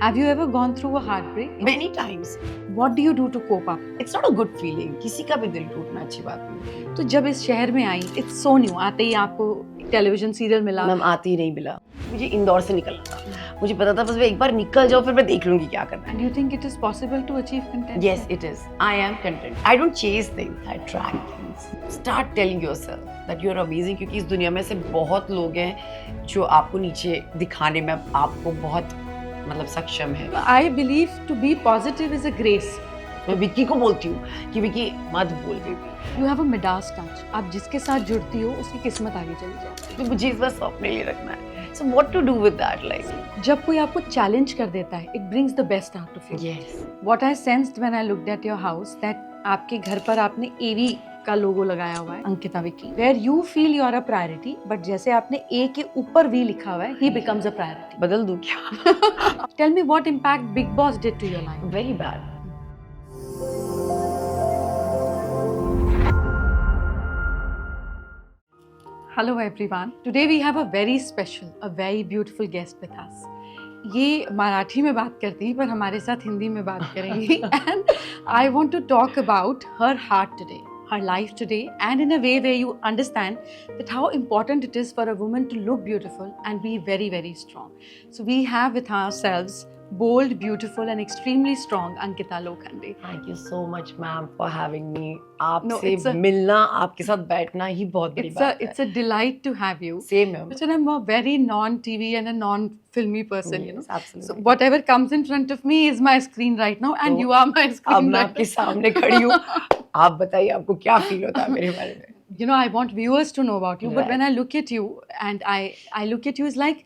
Have you ever gone through a heartbreak? Many times. What do you do to cope up? It's not a good feeling. किसी का भी दिल टूटना अच्छी बात नहीं। तो जब इस शहर में आई, it's so new, आते ही आपको टेलीविजन सीरियल मिला। मैम आती ही नहीं मिला। मुझे इंदौर से निकलना था। मुझे पता था बस मैं एक बार निकल जाऊँ फिर मैं देख लूँगी क्या करना है। And you think it is possible to achieve content? Yes, it is. I am content. I don't chase things. I track things. Start telling yourself that you are amazing क्योंकि इस दुनिया में से बहुत लोग हैं जो आपको नीचे दिखाने में आपको बहुत मतलब सक्षम है। I believe to be positive is a grace. मैं विक्की को बोलती हूँ कि विक्की मत बोल baby. You have a Midas touch. आप जिसके साथ जुड़ती हो उसकी किस्मत आगे चली जाती है। तो मुझे इस बार अपने लिए रखना है। So what to do with that like? जब कोई आपको चैलेंज कर देता है, it brings the best out of you. Yes. What I sensed when I looked at your house that आपके घर पर आपने AV का लोगो लगाया हुआ है, Ankita Vicky, where you feel you are a priority, but जैसे आपने A के ऊपर V लिखा हुआ है, he becomes a priority. बदल दूँ क्या? Tell me what impact Big Boss did to your life. Very bad. Hello everyone. Today we have a very special, a very beautiful guest with us. ये मराठी में बात करती हैं पर हमारे साथ हिंदी में बात करेंगी and I want to talk about her heart today, her life today and in a way where you understand that how important it is for a woman to look beautiful and be very, very strong. So we have with ourselves bold, beautiful and extremely strong Ankita Lokhande. Thank you so much, ma'am, for having me. No, आपसे मिलना, आपके साथ बैठना ही बहुत बड़ी बात है. It's a delight to have you. Same, ma'am. But I'm a very non-TV and a non-filmy person, you know. Absolutely. So whatever comes in front of me is my screen right now, and you are my screen. अब मैं आपके सामने खड़ी हूँ. आप बताइए आपको क्या फील होता है मेरे बारे में? You know, I want viewers to know about you, but Right. when I look at you, and I look at you, it's like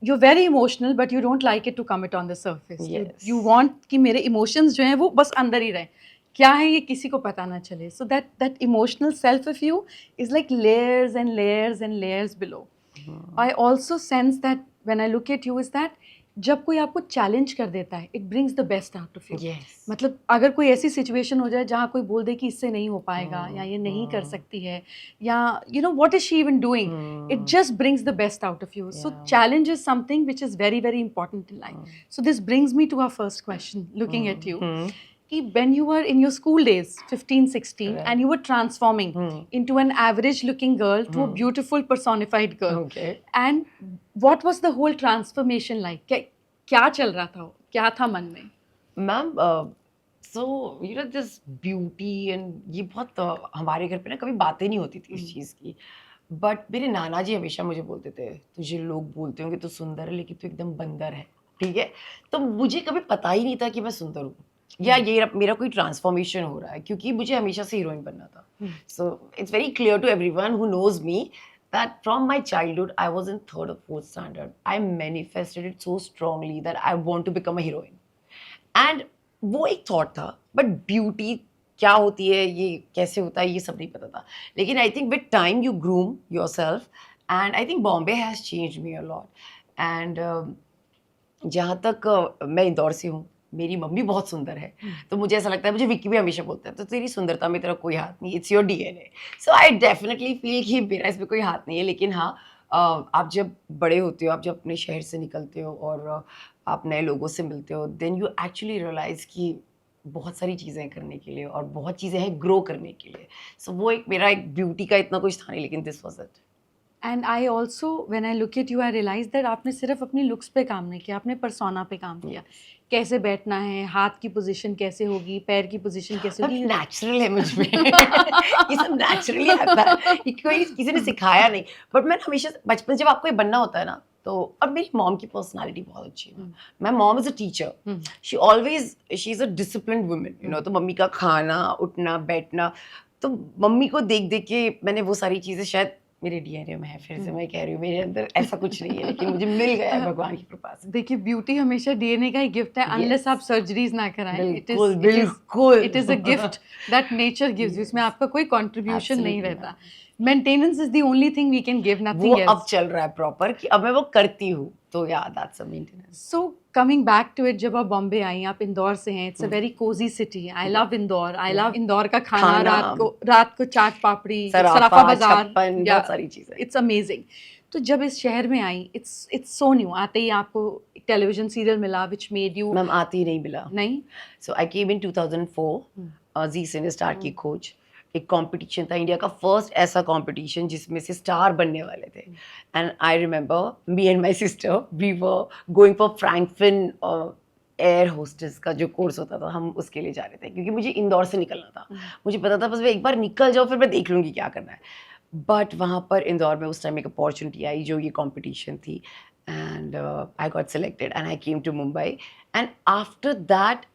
you're very emotional, but you don't like it to come it on the surface. Yes. You want कि मेरे emotions जो हैं वो बस अंदर ही रहें. क्या है ये किसी को पता ना चले. So that emotional self of you is like layers and layers and layers below. I also sense that when I look at you is that जब कोई आपको चैलेंज कर देता है, it brings the best out of you. Yes. मतलब अगर कोई ऐसी सिचुएशन हो जाए जहाँ कोई बोल दे कि इससे नहीं हो पाएगा या ये नहीं कर सकती है या you know what is she even doing, it just brings the best out of you. So challenge is something which is very, very important in life. So this brings me to our first question, looking at you. कि when you were in your school days, 15, 16, and you were transforming into an average looking girl to a beautiful personified girl. Okay. And what was the whole transformation like? क्या चल रहा था? क्या था मन में? Ma'am so you know this beauty and ये बहुत हमारे घर पे ना कभी बातें नहीं होती थी इस चीज़ की. बट मेरे नाना जी हमेशा मुझे बोलते थे तुझे लोग बोलते होंगे तू सुंदर है लेकिन तू एकदम बंदर है. ठीक है, तो मुझे कभी पता ही नहीं था कि मैं सुंदर हूँ या ये मेरा कोई ट्रांसफॉर्मेशन हो रहा है क्योंकि मुझे हमेशा से हीरोइन बनना था. So it's very clear to everyone who knows me that from my childhood I was in 3rd or 4th standard. I manifested it so strongly that I want to become a heroine. And वो एक thought था, but beauty क्या होती है, ये कैसे होता है, ये सब नहीं पता था. लेकिन I think with time you groom your self and I think Bombay has change me a lot. And जहाँ तक मैं इंदौर से हूँ, मेरी मम्मी बहुत सुंदर है, तो मुझे ऐसा लगता है, मुझे विक्की भी हमेशा बोलता है तो तेरी सुंदरता में तेरा कोई हाथ नहीं, it's your DNA. So I definitely feel कि मेरा इसमें कोई हाथ नहीं है. लेकिन हाँ, आप जब बड़े होते हो, आप जब अपने शहर से निकलते हो और आप नए लोगों से मिलते हो, देन यू एक्चुअली रियलाइज़ कि बहुत सारी चीज़ें करने के लिए और बहुत चीज़ें हैं ग्रो करने के लिए. सो वो एक मेरा एक ब्यूटी का इतना कुछ था नहीं, लेकिन this was it. And I also when I look at you I realize that आपने सिर्फ अपनी लुक्स पे काम नहीं किया, आपने पर्सोना पे काम किया. कैसे बैठना है, हाथ की पोजीशन कैसे होगी, पैर की पोजीशन कैसे होगी. नेचुरल है मुझ में. ये सब नेचुरली आता है, ये कोई किसी ने सिखाया नहीं. बट मैं हमेशा बचपन जब आपको ये बनना होता है ना, तो और मेरी मॉम की पर्सनालिटी बहुत अच्छी है. My mom is a teacher. She is a disciplined woman, you know. तो मम्मी का खाना, उठना, बैठना, तो मम्मी को देख देख के मैंने वो सारी चीज़ें शायद मेरे DNA में है. फिर से मैं कह रही हूँ मेरे अंदर ऐसा कुछ नहीं है, लेकिन मुझे मिल गया है भगवान की कृपा से. देखिए ब्यूटी हमेशा DNA का ही गिफ्ट है, अनलेस आप सर्जरीज ना कराएं. बिल्कुल. It is a gift that nature gives you. इसमें आपका कोई कंट्रीब्यूशन नहीं रहता. Maintenance is the only thing we can give, nothing else. वो अब चल रहा है प्रॉपर कि अब मैं वो करती हूँ, तो yeah that's a maintenance. So coming back to it, जब आप बॉम्बे आई, आप इंदौर से हैं, it's a very cozy city. I love Indore. I love Indore का खाना, रात को चाट पापड़ी, सराफा बाजार, बहुत सारी चीजें. It's amazing. तो जब इस शहर में आई, इट्स सो न्यू, आते ही आपको टेलीविजन सीरियल मिला विच मेड यू मैम आती ही नहीं मिला। नहीं? सो आई केम इन 2004 जी सिने स्टार की खोज। एक कंपटीशन था, इंडिया का फर्स्ट ऐसा कंपटीशन जिसमें से स्टार बनने वाले थे। And I remember me and my sister we were going for Frankfinn air hostess का जो कोर्स होता था, हम उसके लिए जा रहे थे क्योंकि मुझे इंदौर से निकलना था। मुझे पता था बस मैं एक बार निकल जाऊँ फिर मैं देख लूँगी क्या करना है। बट वहाँ पर इंदौर में उस टाइम एक अपॉर्चुनिटी आई जो ये कंपटीशन थी, and I got selected and I came to Mumbai. And after that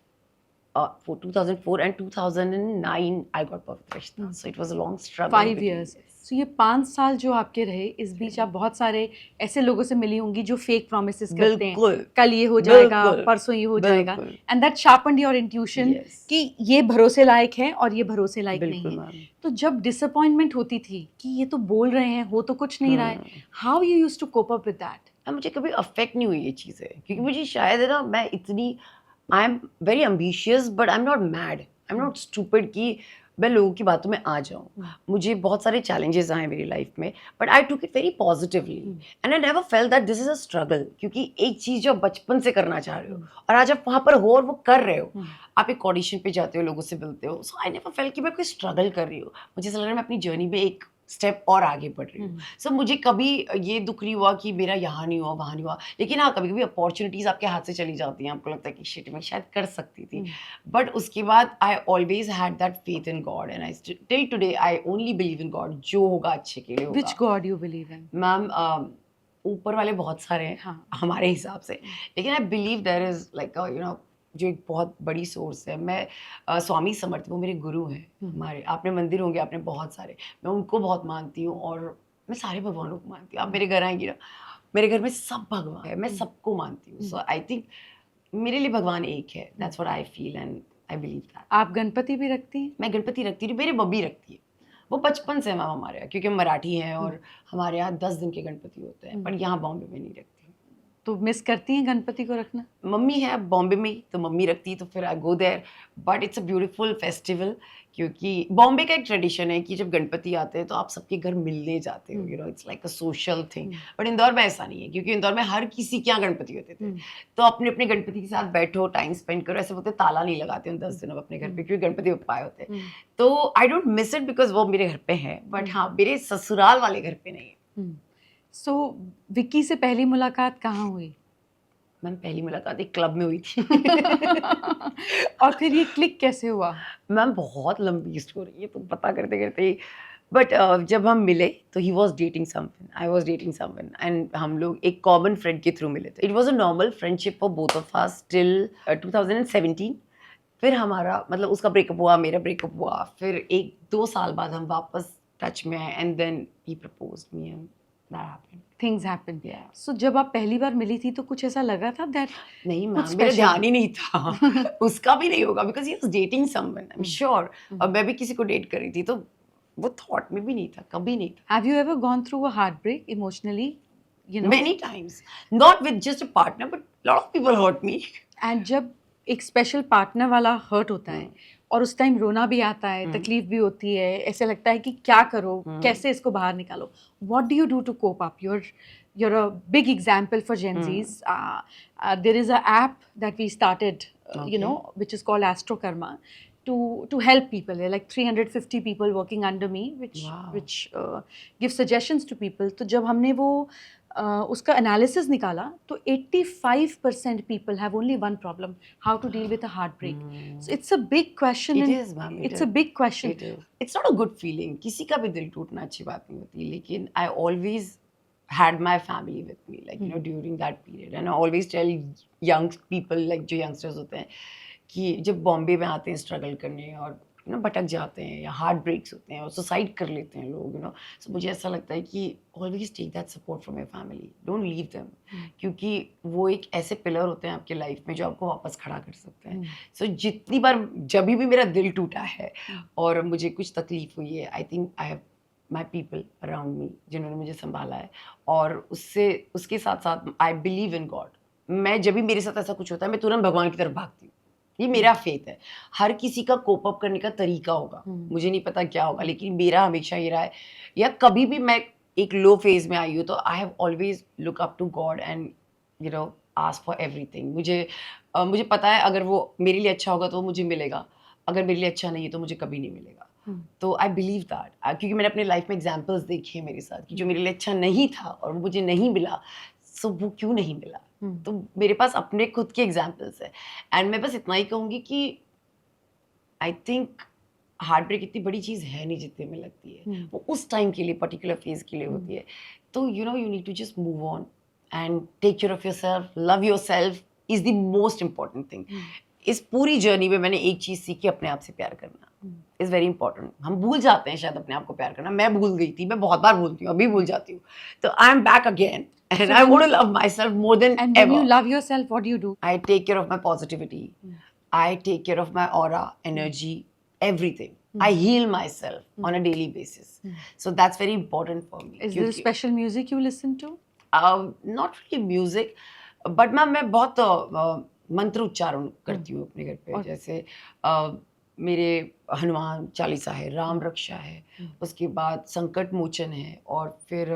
for 2004 and 2009 I got Perfect Rishta. So it was a long struggle. 5 years. So ये 5 साल जो आपके रहे, इस बीच आप बहुत सारे ऐसे लोगों से मिली होंगी जो फेक प्रॉमिसेस करते हैं, बिल्कुल, कल ये हो जाएगा, बिल्कुल, परसों ये हो जाएगा, बिल्कुल। And that sharpened your intuition Yes. कि ये भरोसे लायक है और ये भरोसे लायक नहीं बिल्कुल है। मैम। तो जब डिसअपॉइंटमेंट होती थी कि ये तो बोल रहे हैं, हो तो कुछ नहीं रहा है, how you used to cope up with that? मुझे कभी अफेक्ट नहीं हुई ये चीज़ें, क्योंकि मुझे शायद है ना, मैं इतनी आई am very ambitious but I am not mad, I am not stupid कि मैं लोगों की बातों में आ जाऊँ। मुझे बहुत सारे चैलेंजेस आए मेरी लाइफ में, but I took it very positively and I never felt that this is a struggle. क्योंकि एक चीज़ जो आप बचपन से करना चाह रहे हो और आज आप वहाँ पर हो और वो कर रहे हो, आप एक ऑडिशन पे जाते हो, लोगों से मिलते हो, सो आई नेवर फेल्ट कि मैं कोई स्ट्रगल कर रही हूँ। मुझे ऐसा लग रहा है मैं अपनी जर्नी में एक स्टेप और आगे बढ़ रही हूँ। सो मुझे कभी ये दुख नहीं हुआ कि मेरा यहाँ नहीं हुआ, वहाँ नहीं हुआ। लेकिन हाँ, कभी कभी अपॉर्चुनिटीज़ आपके हाथ से चली जाती हैं, आपको लगता है कि शिट मैं शायद कर सकती थी, बट उसके बाद I always had that faith in God and I till today I only believe in God. जो होगा अच्छे के लिए होगा। Which God you believe in? Ma'am ऊपर वाले बहुत सारे हैं, हाँ। हमारे हिसाब से, लेकिन I believe there is like you know जो एक बहुत बड़ी सोर्स है। मैं स्वामी समर्थ, वो मेरे गुरु हैं हमारे। आपने मंदिर होंगे, आपने बहुत सारे, मैं उनको बहुत मानती हूँ और मैं सारे भगवानों को मानती हूँ। आप मेरे घर आएंगी ना, मेरे घर में सब भगवान है, मैं सबको मानती हूँ। सो आई थिंक मेरे लिए भगवान एक है, that's what I feel and I believe that. आप गणपति भी रखती हैं? मैं गणपति रखती हूँ, मेरी मम्मी रखती है। वो बचपन से मैम हमारे यहाँ, क्योंकि हम मराठी हैं और हमारे यहाँ 10 दिन के गणपति होते हैं, पर यहाँ बॉम्बे में नहीं रखती। तो मिस करती हैं गणपति को रखना? मम्मी है बॉम्बे में, तो मम्मी रखती है, तो फिर I go there. But it's a beautiful festival, क्योंकि बॉम्बे का एक ट्रेडिशन है कि जब गणपति आते हैं तो आप सबके घर मिलने जाते हो, you know, it's like a social thing. But Indore में ऐसा नहीं है, क्योंकि इंदौर में हर किसी के यहाँ गणपति होते थे, तो अपने अपने गणपति के साथ बैठो, टाइम स्पेंड करो। ऐसे बोलते ताला नहीं लगाते उन 10 दिनों अपने घर पे, क्योंकि गणपति बप्पा आए होते हैं। तो I don't miss it because वो मेरे घर पे है, बट हाँ, मेरे ससुराल वाले घर पे नहीं है। सो विक्की से पहली मुलाकात कहाँ हुई? मैम पहली मुलाकात एक क्लब में हुई थी। और फिर ये क्लिक कैसे हुआ? मैम बहुत लंबी स्टोरी है, तो पता करते करते, बट जब हम मिले तो he was dating someone, I was dating someone, and हम लोग एक कॉमन फ्रेंड के थ्रू मिले थे। It was a normal friendship for both of us till 2017। फिर हमारा मतलब उसका ब्रेकअप हुआ, मेरा ब्रेकअप हुआ, फिर 1-2 साल बाद हम वापस टच में आए and then he proposed me and that happened. Things happen. Yeah. So जब आप पहली बार मिली थी तो कुछ ऐसा लगा था दैट नहीं कुछ मैम, मेरा special? ध्यान ही नहीं था। उसका भी नहीं होगा, because he was dating someone, I am sure. और मैं भी किसी को डेट कर रही थी, तो वो थॉट में भी नहीं था, कभी नहीं था। Have you ever gone through a heart break emotionally, you know? Many times, not with just a partner, but lot of people hurt me. And जब एक स्पेशल पार्टनर वाला हर्ट होता है और उस टाइम रोना भी आता है, तकलीफ भी होती है, ऐसे लगता है कि क्या करो, कैसे इसको बाहर निकालो, what do you do to cope up? You're a big example for Gen Zs. There is an app that we started, you know, which is called Astro Karma, to help people. There are like 350 people working under me, which give suggestions to people. तो जब हमने वो उसका analysis निकाला तो 85% people have only one problem: how to deal with a heartbreak. So it's a big question. It and is, ma'am. It's a big question. It is. It's not a good feeling. किसी का भी दिल टूटना अच्छी बात नहीं होती, लेकिन I always had my family with me, like you know, during that period, and I always tell young people, like जो youngsters होते हैं, कि जब बॉम्बे में आते हैं स्ट्रगल करने और यू नो भटक जाते हैं या हार्ट ब्रेक्स होते हैं और सुसाइड कर लेते हैं लोग, यू नो, सो मुझे ऐसा लगता है कि always take that support from your family, don't leave them, क्योंकि वो एक ऐसे पिलर होते हैं आपके लाइफ में जो आपको वापस खड़ा कर सकते हैं। सो जितनी बार जब भी मेरा दिल टूटा है और मुझे कुछ तकलीफ हुई है, आई think I have my people around me जिन्होंने मुझे संभाला है, और उसके साथ साथ आई बिलीव इन गॉड। मैं जब भी मेरे साथ ऐसा कुछ होता है, मैं तुरंत भगवान की तरफ भागती हूँ। ये मेरा फेथ है। हर किसी का कोप अप करने का तरीका होगा, मुझे नहीं पता क्या होगा, लेकिन मेरा हमेशा ये रहा है, या कभी भी मैं एक लो फेज में आई हूँ, तो I have always look up to God and you know ask for everything. मुझे पता है अगर वो मेरे लिए अच्छा होगा तो वो मुझे मिलेगा, अगर मेरे लिए अच्छा नहीं है तो मुझे कभी नहीं मिलेगा. तो आई बिलीव दैट, क्योंकि मैंने अपने लाइफ में एग्जाम्पल्स देखे हैं मेरे साथ कि जो मेरे लिए अच्छा नहीं था और वो मुझे नहीं मिला, सो वो क्यों नहीं मिला. तो मेरे पास अपने खुद के एग्जाम्पल्स है. एंड मैं बस इतना ही कहूँगी कि आई थिंक हार्ट ब्रेक इतनी बड़ी चीज़ है नहीं जितने में लगती है. वो उस टाइम के लिए, पर्टिकुलर फेज के लिए होती है. तो you need to just move on and take care of your self. Love your self is the most important thing. इस पूरी जर्नी में मैंने एक चीज़ सीखी, अपने आप से प्यार करना इज़ वेरी इंपॉर्टेंट. हम भूल जाते हैं शायद अपने आप को प्यार करना. मैं भूल गई थी, मैं बहुत बार भूलती हूँ, अभी भूल जाती हूँ. तो I am back again and I want to love myself more than And ever. when you love yourself, what do you do? I take care of my positivity. I take care of my aura, energy, everything. I heal myself on a daily basis. So that's very important for me. Is there special music you listen to? Not really music, but मैं बहुत मंत्र उच्चारण करती हूँ अपने घर पे. जैसे मेरे हनुमान चालीसा है, राम रक्षा है, उसके बाद संकट मोचन है, और फिर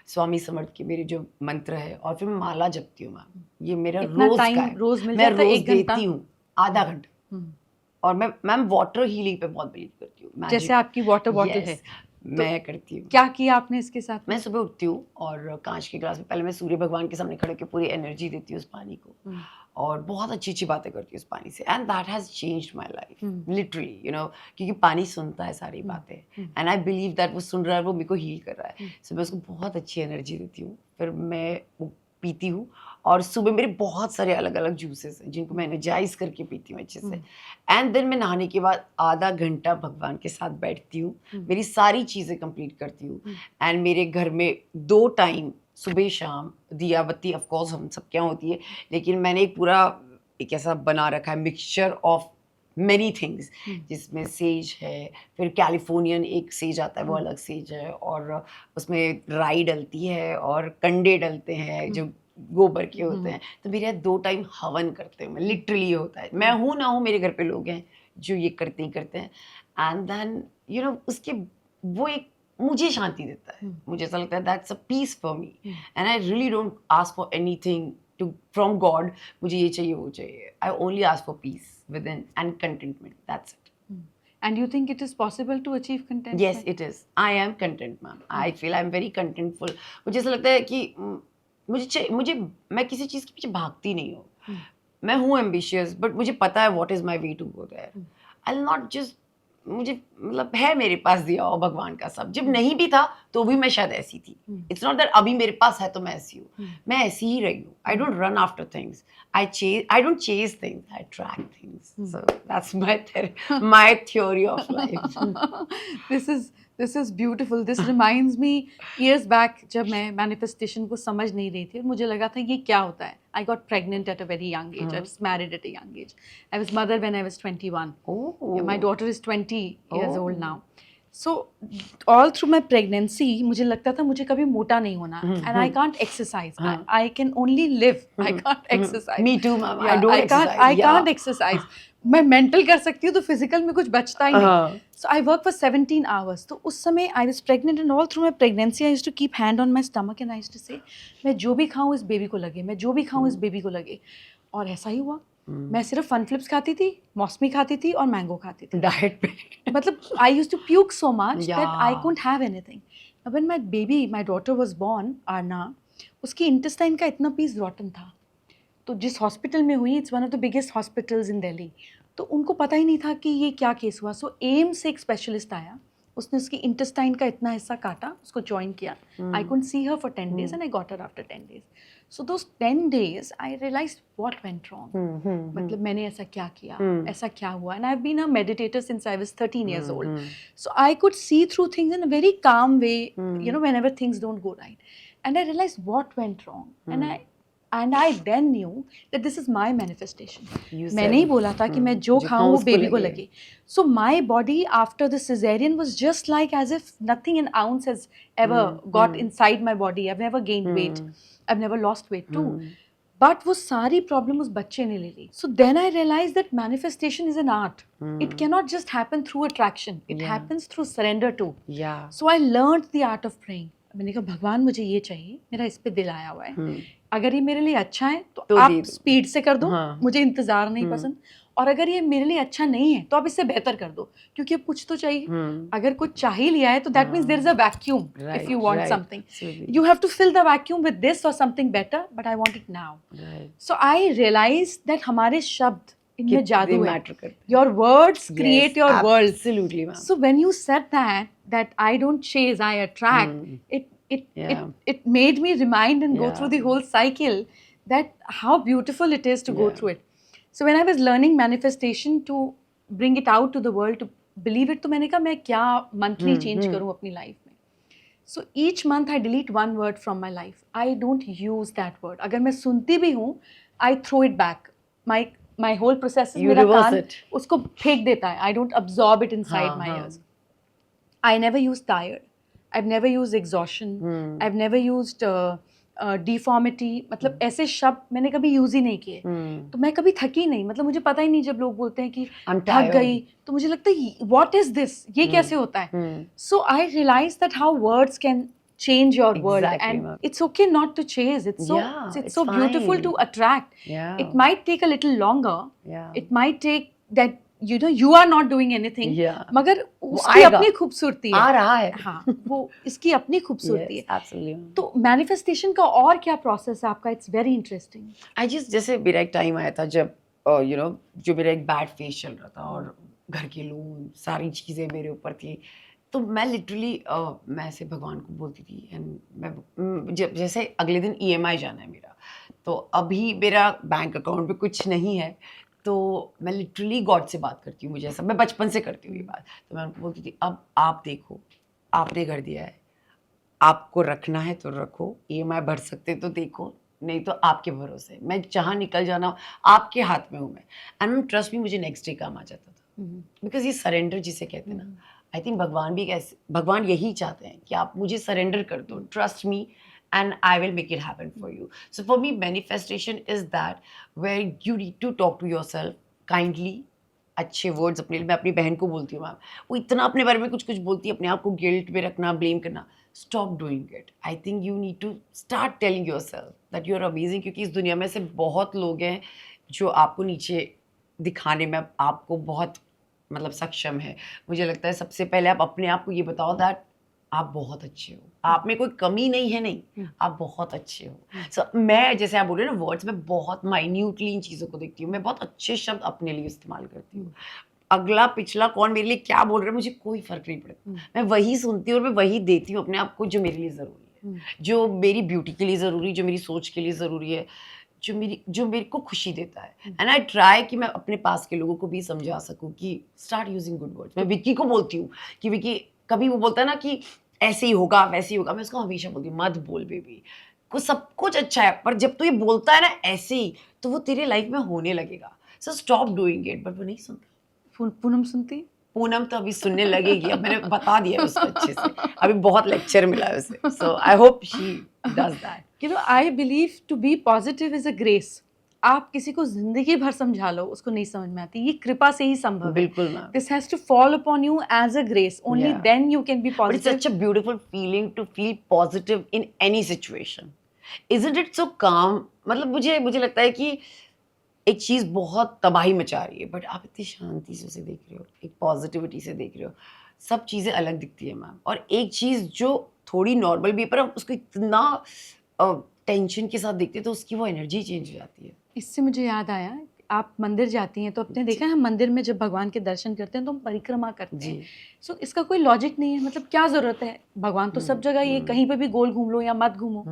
स्वामी समर्थ के मेरे जो मंत्र है, और फिर मैं माला जपती हूँ. मैम ये मेरा रोज का है. रोज मिल मैं जाता है? रोज 1 घंटा देती हूँ, आधा घंटा. और मैं मैम वाटर हीलिंग पे बहुत बिलीव करती हूँ. जैसे आपकी वाटर बॉटल है, मैं करती हूँ. क्या किया आपने इसके साथ? मैं सुबह उठती हूँ और कांच के गिलास में पहले मैं सूर्य भगवान के सामने खड़े होकर पूरी एनर्जी देती हूँ उस पानी को, और बहुत अच्छी अच्छी बातें करती हूँ उस पानी से. And that has changed my life literally, क्योंकि पानी सुनता है सारी बातें, एंड आई बिलीव दैट वो सुन रहा है, वो मेरे को हील कर रहा है. सो मैं उसको बहुत अच्छी एनर्जी देती हूँ, फिर मैं वो पीती हूँ. और सुबह मेरे बहुत सारे अलग अलग जूसेस हैं जिनको मैं एनर्जाइज करके पीती हूँ अच्छे से. एंड देन मैं नहाने के बाद आधा घंटा भगवान के साथ बैठती हूँ, मेरी सारी चीज़ें कंप्लीट करती हूँ. एंड मेरे घर में 2 टाइम सुबह शाम दिया बत्ती, ऑफ कोर्स हम सब क्या होती है, लेकिन मैंने एक ऐसा बना रखा है मिक्सचर ऑफ मैनी थिंग्स, जिसमें सेज है, फिर कैलिफोर्नियन एक सेज आता है, वो अलग सेज है, और उसमें राई डलती है और कंडे डलते हैं जो गोबर के होते हैं. तो मेरे यहाँ 2 टाइम हवन करते हैं. मैं लिटरली होता है, मैं हूँ ना हूँ, मेरे घर पे लोग हैं जो ये करते ही करते हैं. एंड देन उसके वो एक मुझे शांति देता है. मुझे ऐसा लगता है that's a peace for me, and I really don't ask for anything from God, मुझे ये चाहिए वो चाहिए. I only ask for peace within and contentment. That's it. And you think it is possible to achieve contentment? Yes, it is. I am content, ma'am. I feel I'm very contentful. मुझे ऐसा लगता है कि मैं किसी चीज़ के पीछे भागती नहीं हूँ. मैं हूँ ambitious, but मुझे पता है what is my way to go there. I'll not just, मुझे मतलब है मेरे पास दिया हो भगवान का सब. जब नहीं भी था तो भी मैं शायद ऐसी थी. इट्स नॉट दैट अभी मेरे पास है तो मैं ऐसी हूँ. मैं ऐसी ही रही हूँ. I don't run after things, I don't chase things, I track things. So that's my theory of life. This is beautiful. This reminds me years back जब मैं manifestation को समझ नहीं रही थी और मुझे लगा था ये क्या होता है. I got pregnant at a very young age. I was married at a young age. I was mother when I was 21. Yeah, my daughter is 20 years old now. So all through my pregnancy मुझे लगता था मुझे कभी मोटा नहीं होना. And I can't exercise. I can only live. I can't exercise. Me too, ma'am. Yeah, I don't exercise. I can't exercise. मैं mental कर सकती हूँ तो फिजिकल में कुछ बचता ही नहीं. So I work for 17 hours. तो उस समय I was pregnant and all through my pregnancy I used to keep hand on my stomach and I used to say मैं जो भी खाऊँ इस बेबी को लगे, मैं जो भी खाऊँ इस बेबी को लगे. और ऐसा ही हुआ. मैं सिर्फ फन फ्लिप्स खाती थी, मौसमी खाती थी और मैंगो खाती थी. डाइट पे मतलब I used to puke so much that I couldn't have anything. When my baby, my daughter was born, Arna, उसकी इंटेस्टाइन का इतना पीस रॉटन था. तो जिस हॉस्पिटल में हुई, it's one of the biggest hospitals in Delhi, तो उनको पता ही नहीं था कि ये क्या केस हुआ. सो एम्स से एक स्पेशलिस्ट आया, उसने उसकी इंटेस्टाइन का इतना हिस्सा काटा, उसको ज्वाइन किया. I couldn't see her for 10 days and I got her after 10 days. So those 10 days I realized what went wrong. मतलब मैंने ऐसा क्या किया, ऐसा क्या हुआ. And I have been a meditator since I was 13 years old. So I could see through things in a very calm way, whenever things don't go right. And I realized what went wrong. And I then knew that this is my manifestation. मैंने ही बोला था कि मैं जो खाऊं वो baby को लगे. So my body after the cesarean was just like as if nothing an ounce has ever got inside my body. I've never gained weight. I've never lost weight too. But वो सारी problem उस बच्चे ने ले ली. So then I realized that manifestation is an art. It cannot just happen through attraction. It happens through surrender too. Yeah. So I learned the art of praying. मैंने कहा भगवान मुझे ये चाहिए, मेरा इस पे दिल आया हुआ है, हम्म, अगर ये मेरे लिए अच्छा है तो तो आप दे दो। स्पीड से कर दो, हाँ, मुझे इंतजार नहीं हम्म, पसंद, और अगर ये मेरे लिए अच्छा नहीं है तो आप इससे बेहतर कर दो, क्योंकि अब कुछ तो चाहिए। अगर कुछ चाह ही लिया है तो that means there is a vacuum, if you want something you have to fill the vacuum with this or something better, but I want it now. So I realized that हमारे शब्द इनमें जादू है, मैटर करते हैं। your words Yes, create your world. absolutely, ma'am. So when you said that I don't chase, I attract, Yeah. it made me remind and go Yeah. through the whole cycle, that how beautiful it is to go Yeah. through it. So when I was learning manifestation to bring it out to the world to believe it, तो मैंने कहा मैं क्या monthly change करूँ अपनी life में. So each month I delete one word from my life. I don't use that word. अगर मैं सुनती भी हूँ, I throw it back. My whole process is You मेरा reverse कान it. उसको फेंक देता है. I don't absorb it inside हाँ, my हाँ. ears. I never use tired. I've never used exhaustion. I've never used deformity. मतलब ऐसे शब्द मैंने कभी यूज ही नहीं किए. तो मैं कभी थकी नहीं. मतलब मुझे पता ही नहीं जब लोग बोलते हैं कि I'm थक tired. गई, तो मुझे लगता है what is this? ये कैसे होता है? So I realized that how words can change your world, Exactly, and ma'am. it's okay not to chase. It's so Yeah, it's it's so beautiful fine. to attract. Yeah. It might take a little longer. Yeah. It might take that you are not doing anything. Yeah. मगर वो उसकी आएगा. अपनी खूबसूरती है. आ रहा है. हाँ, वो इसकी अपनी खूबसूरती Yes, है. absolutely. तो मैनिफेस्टेशन का और क्या प्रोसेस है आपका? It's very interesting. I just जैसे मेरा एक टाइम आया था जब जो मेरा एक बैड फेस चल रहा था और घर के लोग सारी चीज़ें मेरे ऊपर थी, तो मैं लिटरली मैं ऐसे भगवान को बोलती थी, एंड मैं जब जैसे अगले दिन EMI जाना है मेरा, तो अभी मेरा बैंक अकाउंट पे कुछ नहीं है, तो मैं लिटरली गॉड से बात करती हूँ. मुझे ऐसा, मैं बचपन से करती हूँ ये बात, तो मैं उनको बोलती थी अब आप देखो, आपने घर दिया है, आपको रखना है तो रखो, EMI भर सकते तो देखो, नहीं तो आपके भरोसे, मैं जहाँ निकल जाना आपके हाथ में हूँ मैं. एंड ट्रस्ट मी, मुझे नेक्स्ट डे काम आ जाता था, बिकॉज ये सरेंडर जिसे कहते हैं ना, आई थिंक भगवान भी कैसे, भगवान यही चाहते हैं कि आप मुझे सरेंडर कर दो, trust me and I will make it happen for you. So for me, manifestation is that where you need to talk to yourself kindly. अच्छे वर्ड्स अपने लिए, मैं अपनी बहन को बोलती हूँ, मैम वो इतना अपने बारे में कुछ कुछ बोलती है, अपने आप को गिल्ट में रखना, ब्लेम करना, stop doing it. I think you need to start telling yourself that you are amazing, क्योंकि इस दुनिया में से बहुत लोग हैं जो आपको नीचे दिखाने में आपको बहुत मतलब सक्षम है. मुझे लगता है सबसे पहले आप अपने आप को ये बताओ दैट आप बहुत अच्छे हो, आप में कोई कमी नहीं है, नहीं, आप बहुत अच्छे हो. सो मैं जैसे आप बोल रहे हो ना वर्ड्स, में बहुत माइन्यूटली इन चीज़ों को देखती हूँ, मैं बहुत अच्छे शब्द अपने लिए इस्तेमाल करती हूँ. अगला पिछला कौन मेरे लिए क्या बोल रहा है मुझे कोई फर्क नहीं पड़ता, मैं वही सुनती हूँ और मैं वही देती हूँ अपने आप को जो मेरे लिए ज़रूरी है, जो मेरी ब्यूटी के लिए ज़रूरी, जो मेरी सोच के लिए ज़रूरी है, जो मेरे को खुशी देता है. एंड आई ट्राई कि मैं अपने पास के लोगों को भी समझा सकूं कि स्टार्ट यूजिंग गुड वर्ड्स. मैं विक्की को बोलती हूँ कि विक्की, कभी वो बोलता है ना कि ऐसे ही होगा वैसे ही होगा, मैं उसको हमेशा बोलती हूँ मत बोल बेबी, कुछ सब कुछ अच्छा है, पर जब तू ये बोलता है ना ऐसे ही, तो वो तेरे लाइफ में होने लगेगा. So stop doing it. But वो नहीं सुनता. पूनम सुनती? पूनम तो अभी सुनने लगेगी, अब मैंने बता दिया उसको अच्छे से, अभी बहुत लेक्चर मिला है उसे. So I hope she does that. You know, I believe to be positive is a grace. आप किसी को जिंदगी भर समझा लो, उसको नहीं समझ में आती, ये कृपा से ही संभव है. बिल्कुल ma'am. This has to fall upon you as a grace. Only Yeah. then you can be But it's positive. such a beautiful feeling to feel positive in any situation. Isn't it so calm? मतलब मुझे लगता है कि एक चीज़ बहुत तबाही मचा रही है, बट आप इतनी शांति से उसे देख रहे हो, एक पॉजिटिविटी से देख रहे हो, सब चीज़ें अलग दिखती है मैम. और एक चीज़ जो थोड़ी नॉर्मल भी है, पर हम उसको इतना टेंशन के साथ देखते हैं तो उसकी वो एनर्जी चेंज हो जाती है. इससे मुझे याद आया, आप मंदिर जाती हैं तो अपने देखा है, हम मंदिर में जब भगवान के दर्शन करते हैं तो हम परिक्रमा करते हैं. सो इसका कोई लॉजिक नहीं है, मतलब क्या जरूरत है, भगवान तो सब जगह ही है, कहीं पे भी गोल घूम लो या मत घूमो.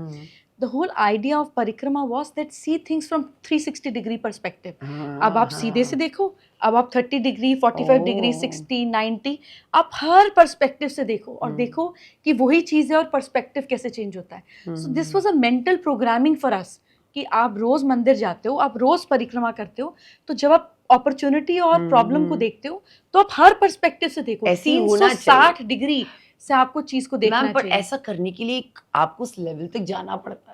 The whole idea of परिक्रमा was that see things from 360 degree perspective. अब आप सीधे से देखो, अब आप 30 डिग्री, 45 डिग्री, 60, 90, आप हर पर्सपेक्टिव से देखो और देखो कि वही चीज़ है और पर्सपेक्टिव कैसे चेंज होता है. सो this was a mental programming for us कि आप रोज मंदिर जाते हो, आप रोज परिक्रमा करते हो, तो जब आप अपॉर्चुनिटी और प्रॉब्लम को देखते हो तो आप हर पर्सपेक्टिव से देखो. 360 डिग्री से आपको चीज को देखना चाहिए. पर ऐसा करने के लिए आपको उस लेवल तक जाना पड़ता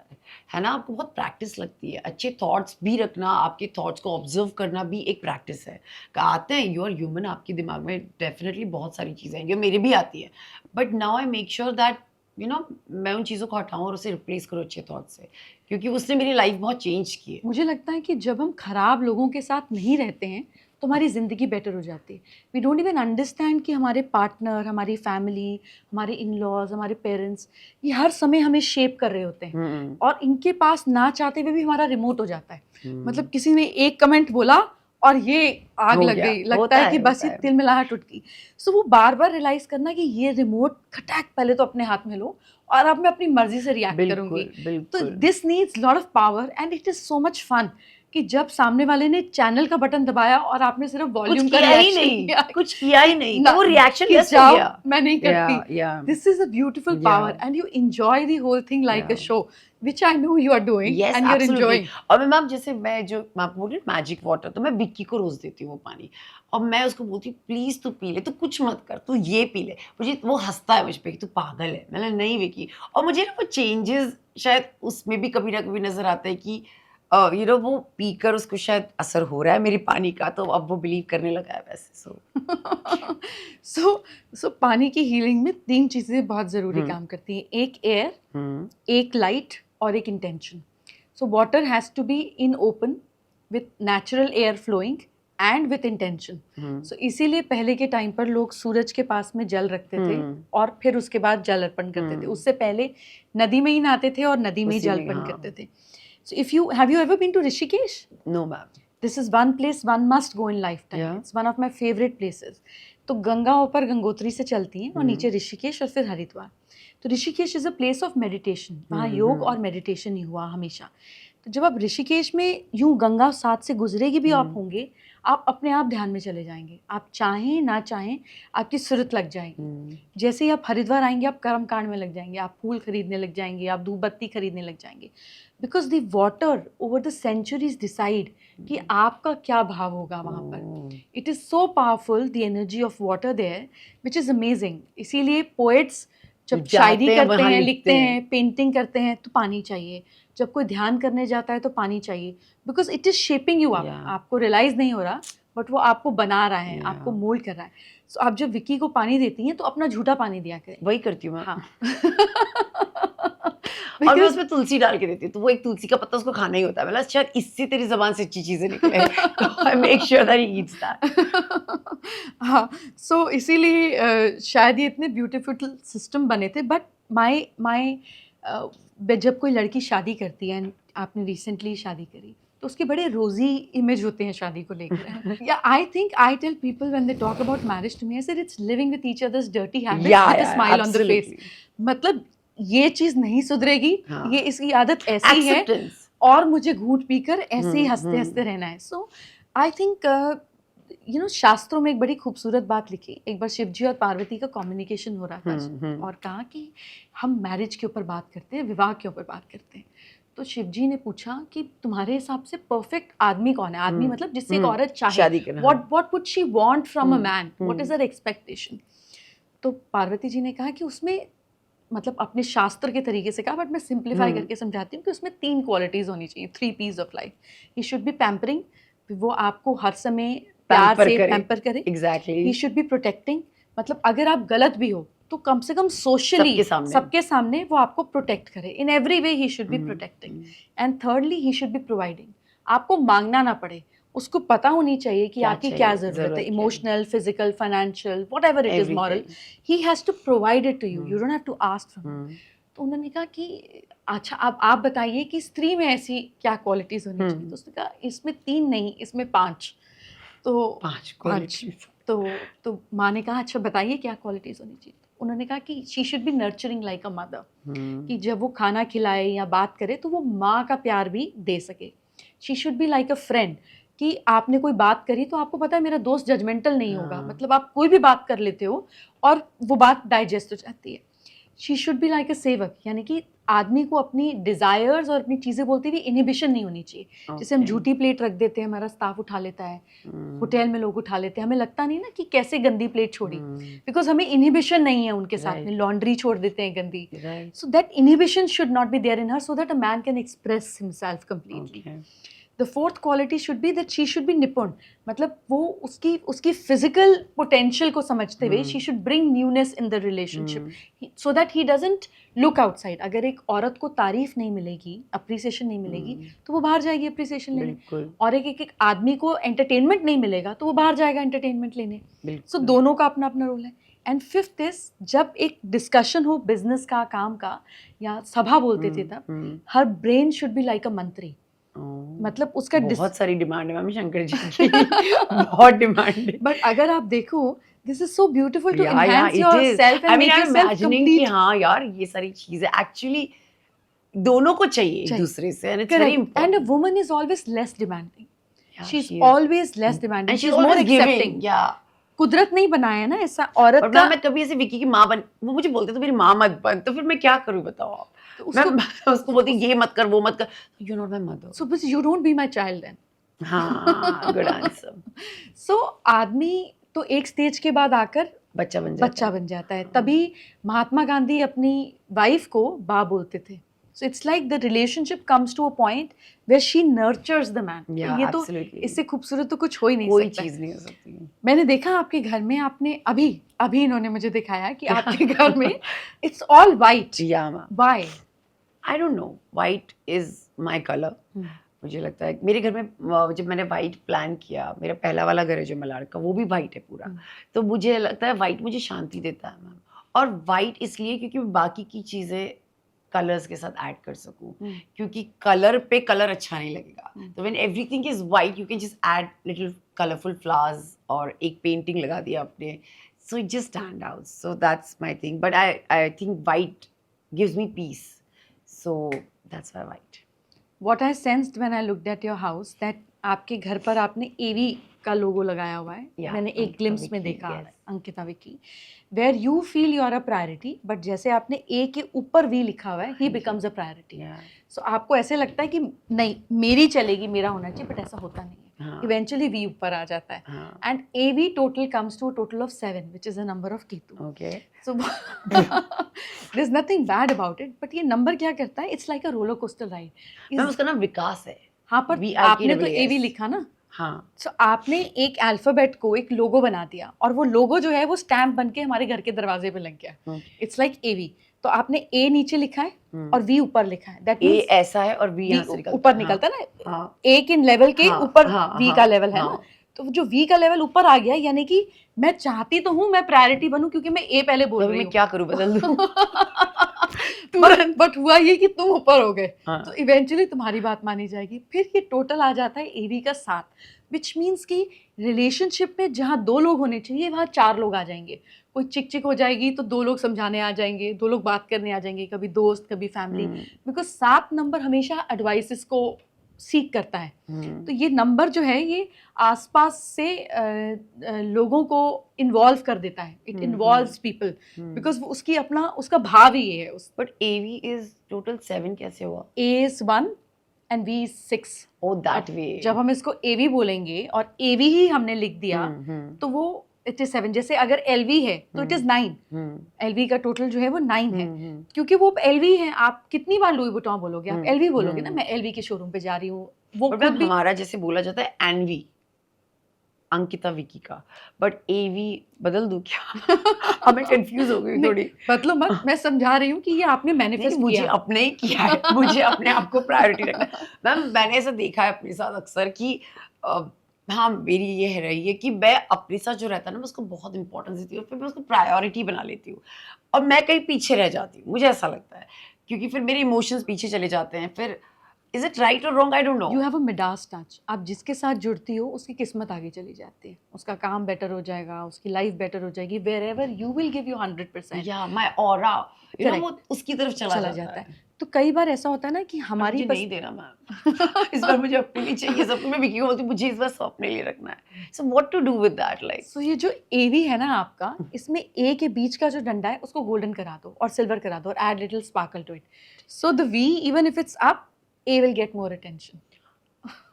है ना, आपको बहुत प्रैक्टिस लगती है. अच्छे थॉट्स भी रखना, आपके थॉट्स को ऑब्जर्व करना भी एक प्रैक्टिस है. आते हैं, यू आर ह्यूमन, आपके दिमाग में डेफिनेटली बहुत सारी चीज़ें हैं जो मेरे भी आती है, but now I make sure that मैं उन चीज़ों को हटाऊँ और उसे रिप्लेस करूँ अच्छे थॉट से, क्योंकि उसने मेरी लाइफ बहुत चेंज की है। मुझे लगता है कि जब हम खराब लोगों के साथ नहीं रहते हैं तो हमारी ज़िंदगी बेटर हो जाती है। वी डोंट इवन अंडरस्टैंड कि हमारे पार्टनर, हमारी फैमिली, हमारे इन लॉज, हमारे पेरेंट्स, ये हर समय हमें शेप कर रहे होते हैं हम्म और इनके पास ना चाहते हुए भी हमारा रिमोट हो जाता है। मतलब हम्म, किसी ने एक कमेंट बोला और ये आग हो लग गया, गई, लगता होता है कि बस होता ये है। तिलमिलाहट उठ गई। सो वो बार बार रियलाइज करना कि ये रिमोट खटाक पहले तो अपने हाथ में लो और अब मैं अपनी मर्जी से रिएक्ट करूंगी। बिल्कुल तो बिल्कुल। This needs lot of power and it is so much fun कि जब सामने वाले ने चैनल का बटन दबाया और आपने सिर्फ कुछ वॉल्यूम का किया ही रिएक्शन नहीं, किया कुछ किया ही नहीं, ना तो वो रिएक्शन कि लेस हो जाओ गया। मैं नहीं करती। Yeah this is a beautiful yeah power and you enjoy the whole thing like a yeah show which I know you are doing yes and you are absolutely. Enjoying. और ma'am जैसे मैं आपको बोल रही हूँ मैजिक वाटर, तो मैं विक्की को रोज देती हूँ वो पानी, और मैं उसको बोलती हूँ प्लीज तू पी ले, तू कुछ मत कर, तू ये पी ले। मुझे वो हंसता है मुझ पे कि तू पागल है। मैंने नहीं विक्की, और मुझे ना वो चेंजेस शायद उसमें भी कभी ना कभी नजर आता है कि वो पीकर उसको शायद असर हो रहा है मेरी पानी का, तो अब वो बिलीव करने लगा है वैसे। सो सो सो पानी की हीलिंग में 3 चीज़ें बहुत ज़रूरी हम्म काम करती हैं, एक एयर, हम्म एक लाइट और एक intention. So water has to be in open with natural air flowing and with intention. Hmm so इसीलिए पहले के टाइम पर लोग सूरज के पास में जल रखते थे हम्म और फिर उसके बाद जल अर्पण करते थे। हम्म, उससे पहले नदी में ही नहाते थे और नदी में ही उसी जल में अर्पण हाँ। करते थे। So if you have you ever been to Rishikesh? No ma'am. This is one place one must go in lifetime. या It's one of my favorite places. तो गंगा ऊपर गंगोत्री से चलती है और नीचे ऋषिकेश और फिर हरिद्वार। तो Rishikesh is a place of meditation, वहाँ योग और मेडिटेशन ही हुआ हमेशा। तो जब आप ऋषिकेश में यूं गंगा साथ से गुजरेगी भी आप होंगे, आप अपने आप ध्यान में चले जाएंगे। आप चाहें ना चाहें आपकी सुरत लग जाएगी। जैसे ही आप हरिद्वार आएंगे आप कर्म कांड में लग जाएंगे, आप फूल खरीदने लग जाएंगे, आप धूप बत्ती खरीदने लग जाएंगे। Because the water over the centuries decide कि आपका क्या भाव होगा वहाँ पर। It is so powerful the energy of water there which is amazing. इसीलिए पोएट्स जब शायरी जाते हैं करते वहाँ हैं, लिखते लिखते हैं। हैं, पेंटिंग करते हैं तो पानी चाहिए। जब कोई ध्यान करने जाता है तो पानी चाहिए, because it is shaping you up. Yeah. आपको रियलाइज नहीं हो रहा बट वो आपको बना रहा है, Yeah. आपको मोल्ड कर रहा है। सो आप जब विक्की को पानी देती हैं तो अपना झूठा पानी दिया करें। वही करती हूँ मैं। हाँ और मैं Because- उसमें तुलसी डाल के देती हूँ, तो वो एक तुलसी का पत्ता उसको खाना ही होता है। मतलब शायद इससे तेरी जबान से अच्छी चीजें निकले, तो I make sure that he eats that. हाँ, सो इसीलिए शायद ये इतने ब्यूटीफुल सिस्टम बने थे। बट माई जब कोई लड़की शादी करती है, आपने रिसेंटली शादी करी, तो उसके बड़े रोजी इमेज होते हैं शादी को लेकर। Yeah I think I tell people when they talk about marriage to me, I said it's living with each other's dirty habits with a smile on the face. मतलब ये चीज नहीं सुधरेगी, हाँ। ये इसकी आदत ऐसी है एक्सेप्टेंस। और मुझे घूंट पीकर ऐसे ही हंसते हंसते रहना है। सो आई थिंक शास्त्रों में एक बड़ी खूबसूरत बात लिखी। एक बार शिव जी और पार्वती का कम्युनिकेशन हो रहा था और कहा कि हम मैरिज के ऊपर बात करते हैं, विवाह के ऊपर बात करते हैं। तो शिव जी ने पूछा कि तुम्हारे हिसाब से परफेक्ट आदमी कौन है? आदमी मतलब जिससे एक औरत चाहे, शादी करना। What would she want from a man, what is her expectation? तो पार्वती जी ने कहा कि उसमें, मतलब अपने शास्त्र के तरीके से कहा, बट मैं सिंप्लीफाई करके समझाती हूँ कि उसमें 3 क्वालिटीज होनी चाहिए, 3 P's of life. He should be pampering, वो आपको हर समय प्यार से पैम्पर करे। Exactly. He should be protecting, मतलब अगर आप गलत भी हो तो कम से कम सोशली सबके सामने वो आपको प्रोटेक्ट करे। In every way he should be protecting. And thirdly he should be providing, आपको मांगना ना पड़े, उसको पता होनी चाहिए कि आपकी क्या जरूरत है, emotional, physical, financial, whatever it is, moral, he has to provide it to you, you don't have to ask from. तो उन्होंने कहा कि अच्छा अब आप बताइए कि स्त्री में ऐसी क्या क्वालिटीज होनी चाहिए? तो उसने कहा इसमें 3 नहीं, इसमें 5। तो 5 तो माँ ने कहा अच्छा बताइए क्या क्वालिटीज होनी चाहिए? उन्होंने कहा कि she should B nurturing like a mother, कि जब वो खाना खिलाए या बात करे तो वो माँ का प्यार भी दे सके। She should be like a friend, कि आपने कोई बात करी तो आपको पता है मेरा दोस्त जजमेंटल नहीं होगा, मतलब आप कोई भी बात कर लेते हो और वो बात डाइजेस्ट हो जाती है। शी शुड बी लाइक अ सेवक, यानी कि आदमी को अपनी डिजायर्स और अपनी चीज़ें बोलते हुए इनहिबिशन नहीं होनी चाहिए। जैसे हम झूठी प्लेट रख देते हैं, हमारा स्टाफ उठा लेता है, होटल में लोग उठा लेते हैं, हमें लगता नहीं ना कि कैसे गंदी प्लेट छोड़ी, बिकॉज हमें इनहिबिशन नहीं है उनके साथ में। लॉन्ड्री छोड़ देते हैं गंदी, so that inhibition should not be there in her, so that a man can express himself completely. The fourth quality should be that she should be निपुण, मतलब वो उसकी फिजिकल पोटेंशियल को समझते हुए she should bring newness in the relationship so that he doesn't look outside. अगर एक औरत को तारीफ नहीं मिलेगी, अप्रिसिएशन नहीं मिलेगी, तो वो बाहर जाएगी अप्रिसिएशन लेने. बिल्कुल. और एक आदमी को एंटरटेनमेंट नहीं मिलेगा तो वो बाहर जाएगा एंटरटेनमेंट लेने. सो दोनों का अपना अपना रोल है. एंड फिफ्थ इज, जब एक डिस्कशन हो बिजनेस का, काम का, या सभा बोलते थे तब, हर brain should be like a mantri. मतलब उसका बहुत सारी डिमांड है मैम शंकर जी की. बहुत डिमांड है. बट अगर आप देखो, this is so beautiful to Yeah, enhance it your is. Self I and mean, make I'm yourself imagining कि कंप्लीट. हाँ यार ये सारी चीजें एक्चुअली दोनों को चाहिए एक दूसरे से, and it's very Correct. important. And a woman is always less demanding. Yeah, She's she is. always less demanding. And She's she's more always accepting. giving. Yeah. कुदरत नहीं बनाया है ना ऐसा औरत और का. मैं कभी ऐसे विकी की माँ बन, वो मुझे बोलते तो मेरी माँ मत बन, तो फिर मैं क्या करूँ बताओ आप. तो मैं उसको बोलती ये मत कर वो मत कर. You're not my mother. So but you don't be my child then. हाँ, good answer. So आदमी तो एक स्टेज के बाद आकर बच्चा बन जाता है. तभी महात्मा गांधी अपनी वाइफ को बा बोलते थे. So it's like the relationship comes to a point where she nurtures the man. Yeah, ये तो absolutely. इससे खूबसूरत तो कुछ हो ही नहीं कोई सकता. चीज नहीं हो सकती. मैंने देखा आपके घर में, आपने अभी इन्होंने मुझे दिखाया कि आपके घर में it's all white. Yeah, ma'am. Why? I don't know. White is my color. मुझे लगता है मेरे घर में जब मैंने वाइट प्लान किया, मेरा पहला वाला घर है जो मलाड का, वो भी वाइट है पूरा. तो मुझे लगता है वाइट मुझे शांति देता है मैम. और वाइट इसलिए क्योंकि मैं बाकी की चीज़ें कलर्स के साथ ऐड कर सकूं, क्योंकि कलर पे कलर अच्छा नहीं लगेगा. तो when everything is white you can just add little colourful flowers और एक पेंटिंग लगा दिया आपने, so it just stand out. So that's my thing. But I think white gives me peace, so that's why white. What I sensed when I looked at your house that आपके घर पर आपने एवी का लोगो लगाया हुआ है. Yeah, मैंने एक अंकिता ग्लिम्स में विकी, देखा, yes. Ankita Vicky, where you feel you are a priority, but जैसे आपने ए के ऊपर वी लिखा हुआ है, he becomes a priority. So आपको ऐसे लगता है कि नहीं मेरी चलेगी, मेरा होना चाहिए, बट ऐसा होता नहीं है. Eventually वी ऊपर आ जाता है. And AV total comes to a total of 7, which is a number of Ketu. Okay. So there's nothing bad about it, but ये नंबर क्या करता है? It's like a roller coaster ride. Ma'am उसका नाम विकास है. हाँ, पर आपने तो AV लिखा ना. हाँ. So आपने एक अल्फाबेट को एक लोगो बना दिया, और वो लोगो जो है वो स्टैम्प बन के हमारे घर के दरवाजे पे लग गया. It's like AV. तो आपने ए नीचे लिखा है और वी ऊपर लिखा है. दैट ए ऐसा है और वी यहाँ से निकलता है. ऊपर निकलता है ना. हाँ. ए के लेवल के ऊपर वी का लेवल है हाँ. ना. तो जो वी का लेवल ऊपर आ गया, यानी कि मैं चाहती तो हूँ मैं प्रायोरिटी बनूं क्योंकि मैं ए पहले बोल रही हूँ. मैं क्या करूँ, बदल दूँ. बट हुआ ये कि तुम ऊपर हो गए. हाँ. तो इवेंचुअली तुम्हारी बात मानी जाएगी. फिर ये टोटल आ जाता है एवी का 7, विच मीन्स कि रिलेशनशिप में जहाँ 2 लोग होने चाहिए वहाँ 4 लोग आ जाएंगे. कोई चिक हो जाएगी तो 2 लोग समझाने आ जाएंगे, 2 लोग बात करने आ जाएंगे, कभी दोस्त कभी फैमिली. बिकॉज 7 नंबर हमेशा एडवाइसेस को सीख करता है. तो ये नंबर जो है ये आसपास से लोगों को इन्वॉल्व कर देता है. इट इन्वॉल्व्स पीपल बिकॉज उसका भाव ही ये है. बट एवी इज टोटल 7 कैसे हुआ? A is 1 and B is 6. Oh, that way. जब हम इसको एवी बोलेंगे और एवी ही हमने लिख दिया तो वो इट इज 7. जैसे अगर एलवी है तो इट इज 9. एलवी का टोटल जो है वो 9 है, क्योंकि वो एलवी है. आप कितनी बार लुई वुइटन बोलोगे? आप एलवी बोलोगे ना. मैं एलवी के शोरूम पे जा रही हूँ. वो हमारा जैसे बोला जाता है एनवी, अंकिता विकी का. बट एवी बदल दूं क्या? हमें कंफ्यूज हो गई थोड़ी. मतलब मैं समझा रही हूँ कि ये आपने मैनिफेस्ट मुझे अपने ही किया है. मुझे अपने आप को प्रायोरिटी रखना है. मैम मैंने ऐसा देखा है अपने साथ अक्सर कि हाँ मेरी ये है रही है कि मैं अपने साथ जो रहता है ना मैं उसको बहुत इंपॉर्टेंस देती हूँ, फिर मैं उसको प्रायोरिटी बना लेती हूँ और मैं कहीं पीछे रह जाती हूँ. मुझे ऐसा लगता है क्योंकि फिर मेरे इमोशंस पीछे चले जाते हैं. फिर इज इट राइट और wrong? I don't no. You have a Midas touch. आप जिसके साथ जुड़ती हो उसकी किस्मत आगे चली जाती है, उसका काम बेटर हो जाएगा, उसकी लाइफ बेटर हो जाएगी. Wherever you will give you 100%. या माय ऑरा यू नो वो उसकी तरफ चला जाता है. तो कई बार ऐसा होता है ना कि हमारी मुझे नहीं देना मैम. इस बार मुझे अपने लिए चाहिए. सब मैं विकी को बोलती हूँ मुझे इस बार सब अपने लिए रखना है. So what to do with that? Like so ये जो एवी है ना आपका, इसमें ए के बीच का जो डंडा है उसको गोल्डन करा दो और सिल्वर करा दो और add little sparkle to it. So the V even if it's up, A will get more attention.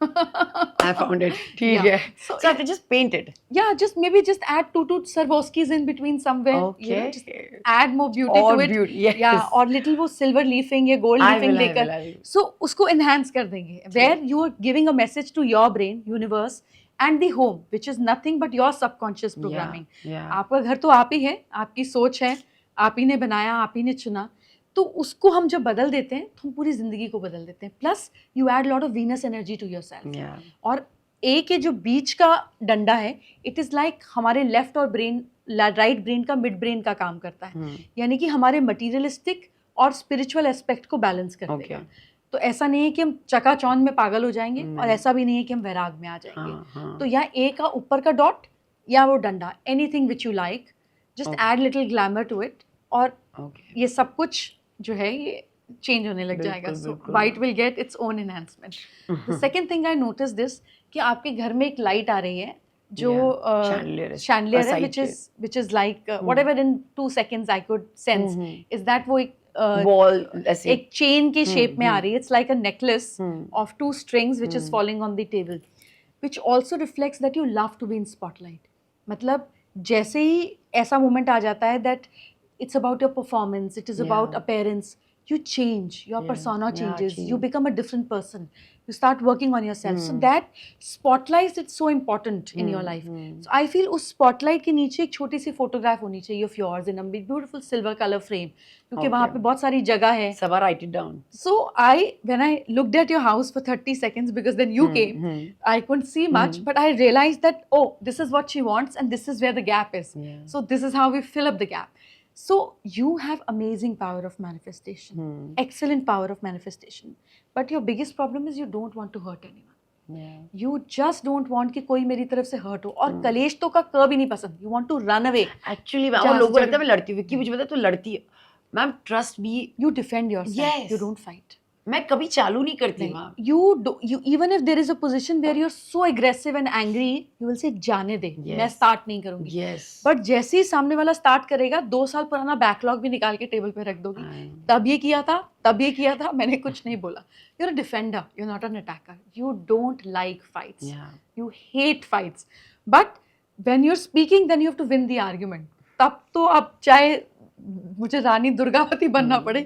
I found it. ठीक Yeah. है. So So I have to just paint it. yeah, just maybe just add two Swarovskis in between somewhere. You know, just Okay. add more beauty Or to it. beauty, yes. Yeah, और little वो silver leafing या gold I leafing will, I देकर, will, I will. so उसको enhance कर देंगे. Where you are giving a message to your brain, universe, and the home, which is nothing but your subconscious programming. Yeah. आपका घर तो आप ही है, आपकी सोच है, आप ही ने बनाया, आप ही ने चुना. तो उसको हम जब बदल देते हैं तो हम पूरी जिंदगी को बदल देते हैं. Plus you add lot of Venus energy to yourself. Yeah. और ए के जो बीच का डंडा है, इट इज लाइक हमारे लेफ्ट और ब्रेन, राइट ब्रेन का मिड ब्रेन का काम करता है. यानी कि हमारे मटीरियलिस्टिक और स्पिरिचुअल एस्पेक्ट को बैलेंस कर Okay. देगा. तो ऐसा नहीं है कि हम चकाचौंध में पागल हो जाएंगे, और नहीं. ऐसा भी नहीं है कि हम वैराग में आ जाएंगे. हाँ. तो या ए का ऊपर का डॉट या वो डंडा, anything which you like, just Okay. Add little glamour to it, और Okay. ये सब कुछ जो है ये चेंज होने लग जाएगा. बिल्कुल, सो बिल्कुल. White will get its own enhancement. The second thing I notice this, कि आपके घर में एक लाइट आ रही है जो Chandelier है. chandelier है, Aside which is like whatever in 2 seconds I could sense, is that वो एक Wall ऐसे. एक चेन के शेप में आ रही है. It's like a necklace Hmm. of 2 strings which is falling on the table, which also reflects that you love to be in spotlight. मतलब जैसे ही ऐसा मोमेंट आ जाता है that it's about your performance, it is about Yeah. appearance, you change, your Yeah. persona Yeah, changes, you change. become a different person, you start working on yourself. So that spotlight is so important in your life. So I feel उस spotlight के नीचे एक छोटी सी photograph होनी चाहिए of yours in a beautiful silver color frame, क्योंकि वहाँ पे बहुत सारी जगह है. Sabha, write it down. So when I looked at your house for 30 seconds, because then you came, I couldn't see much, but I realized that, oh, this is what she wants and this is where the gap is. Yeah. So this is how we fill up the gap. So you have amazing power of manifestation, excellent power of manifestation. But your biggest problem is you don't want to hurt anyone. Yeah. You just don't want कि कोई मेरी तरफ से hurt हो. और कलेश तो का क भी नहीं पसंद. You want to run away. Actually, ma'am, जहाँ और से लोगों को लगता जगह- है मैं लड़ती हूँ. कि मुझे पता है तू लड़ती है. Ma'am, trust me. You defend yourself. Yes. You don't fight. मैं कभी चालू नहीं करती ma'am. You even if there is a position where you're so aggressive and angry, you will say जाने दे, Yes. मैं start नहीं करूंगी. Yes. बट जैसे ही सामने वाला स्टार्ट करेगा, 2 साल पुराना बैकलॉग भी निकाल के टेबल पे रख दोगी. तब ये किया था, तब ये किया था, मैंने कुछ नहीं बोला. You're a defender, you're not an attacker. You don't like fights. Yeah. You hate fights. But when you're speaking, then you have to win the argument. तब तो अब चाहे मुझे रानी दुर्गावती बनना पड़े,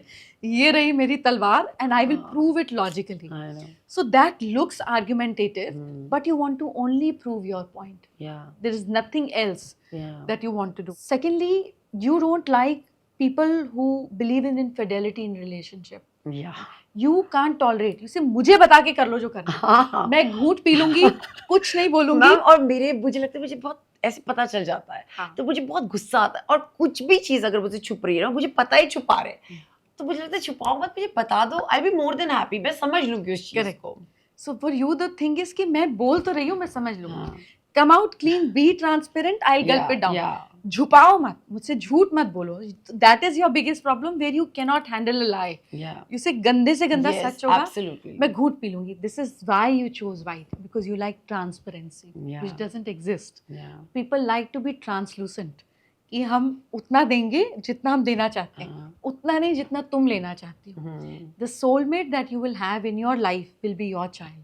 ये रही मेरी तलवार, and I will prove it logically. I know. So that looks argumentative, but you want to only prove your point. Yeah. There is nothing else Yeah. that you want to do. Secondly, you don't like people who believe in infidelity in relationship. Yeah. You can't tolerate. You say मुझे बता के कर लो जो करना. हाँ. मैं घूंट P लूंगी, कुछ नहीं बोलूंगी. मैम, और मुझे लगता है मुझे बहुत ऐसे पता चल जाता है. हाँ. तो मुझे बहुत गुस्सा आता है. और कुछ भी चीज अगर मुझे छुप रही है ना, मुझे पता ही छुपा रहे, तो मुझे लगता है छुपाओ मत, मुझे बता दो. आई बी मोर देन हैप्पी. मैं समझ लूंगी उस चीज Correct. को. So for you the thing is कि मैं बोल तो रही हूँ, मैं समझ लूंगी. हाँ. Come out clean, be transparent. I'll gulp it down. Yeah. झुपाओ मत, मुझसे झूठ मत बोलो. That is your biggest problem, where you cannot handle a lie. Yeah. You say गंदे से गंदा Yes, सच होगा, absolutely. मैं घूट पी लूंगी. This is why you chose white, because you like transparency, Yeah. which doesn't exist. Yeah. People like to be translucent, कि हम उतना देंगे जितना हम देना चाहते हैं, हाँ. उतना नहीं जितना तुम लेना चाहती हो. The soulmate that you will have in your life will be your child.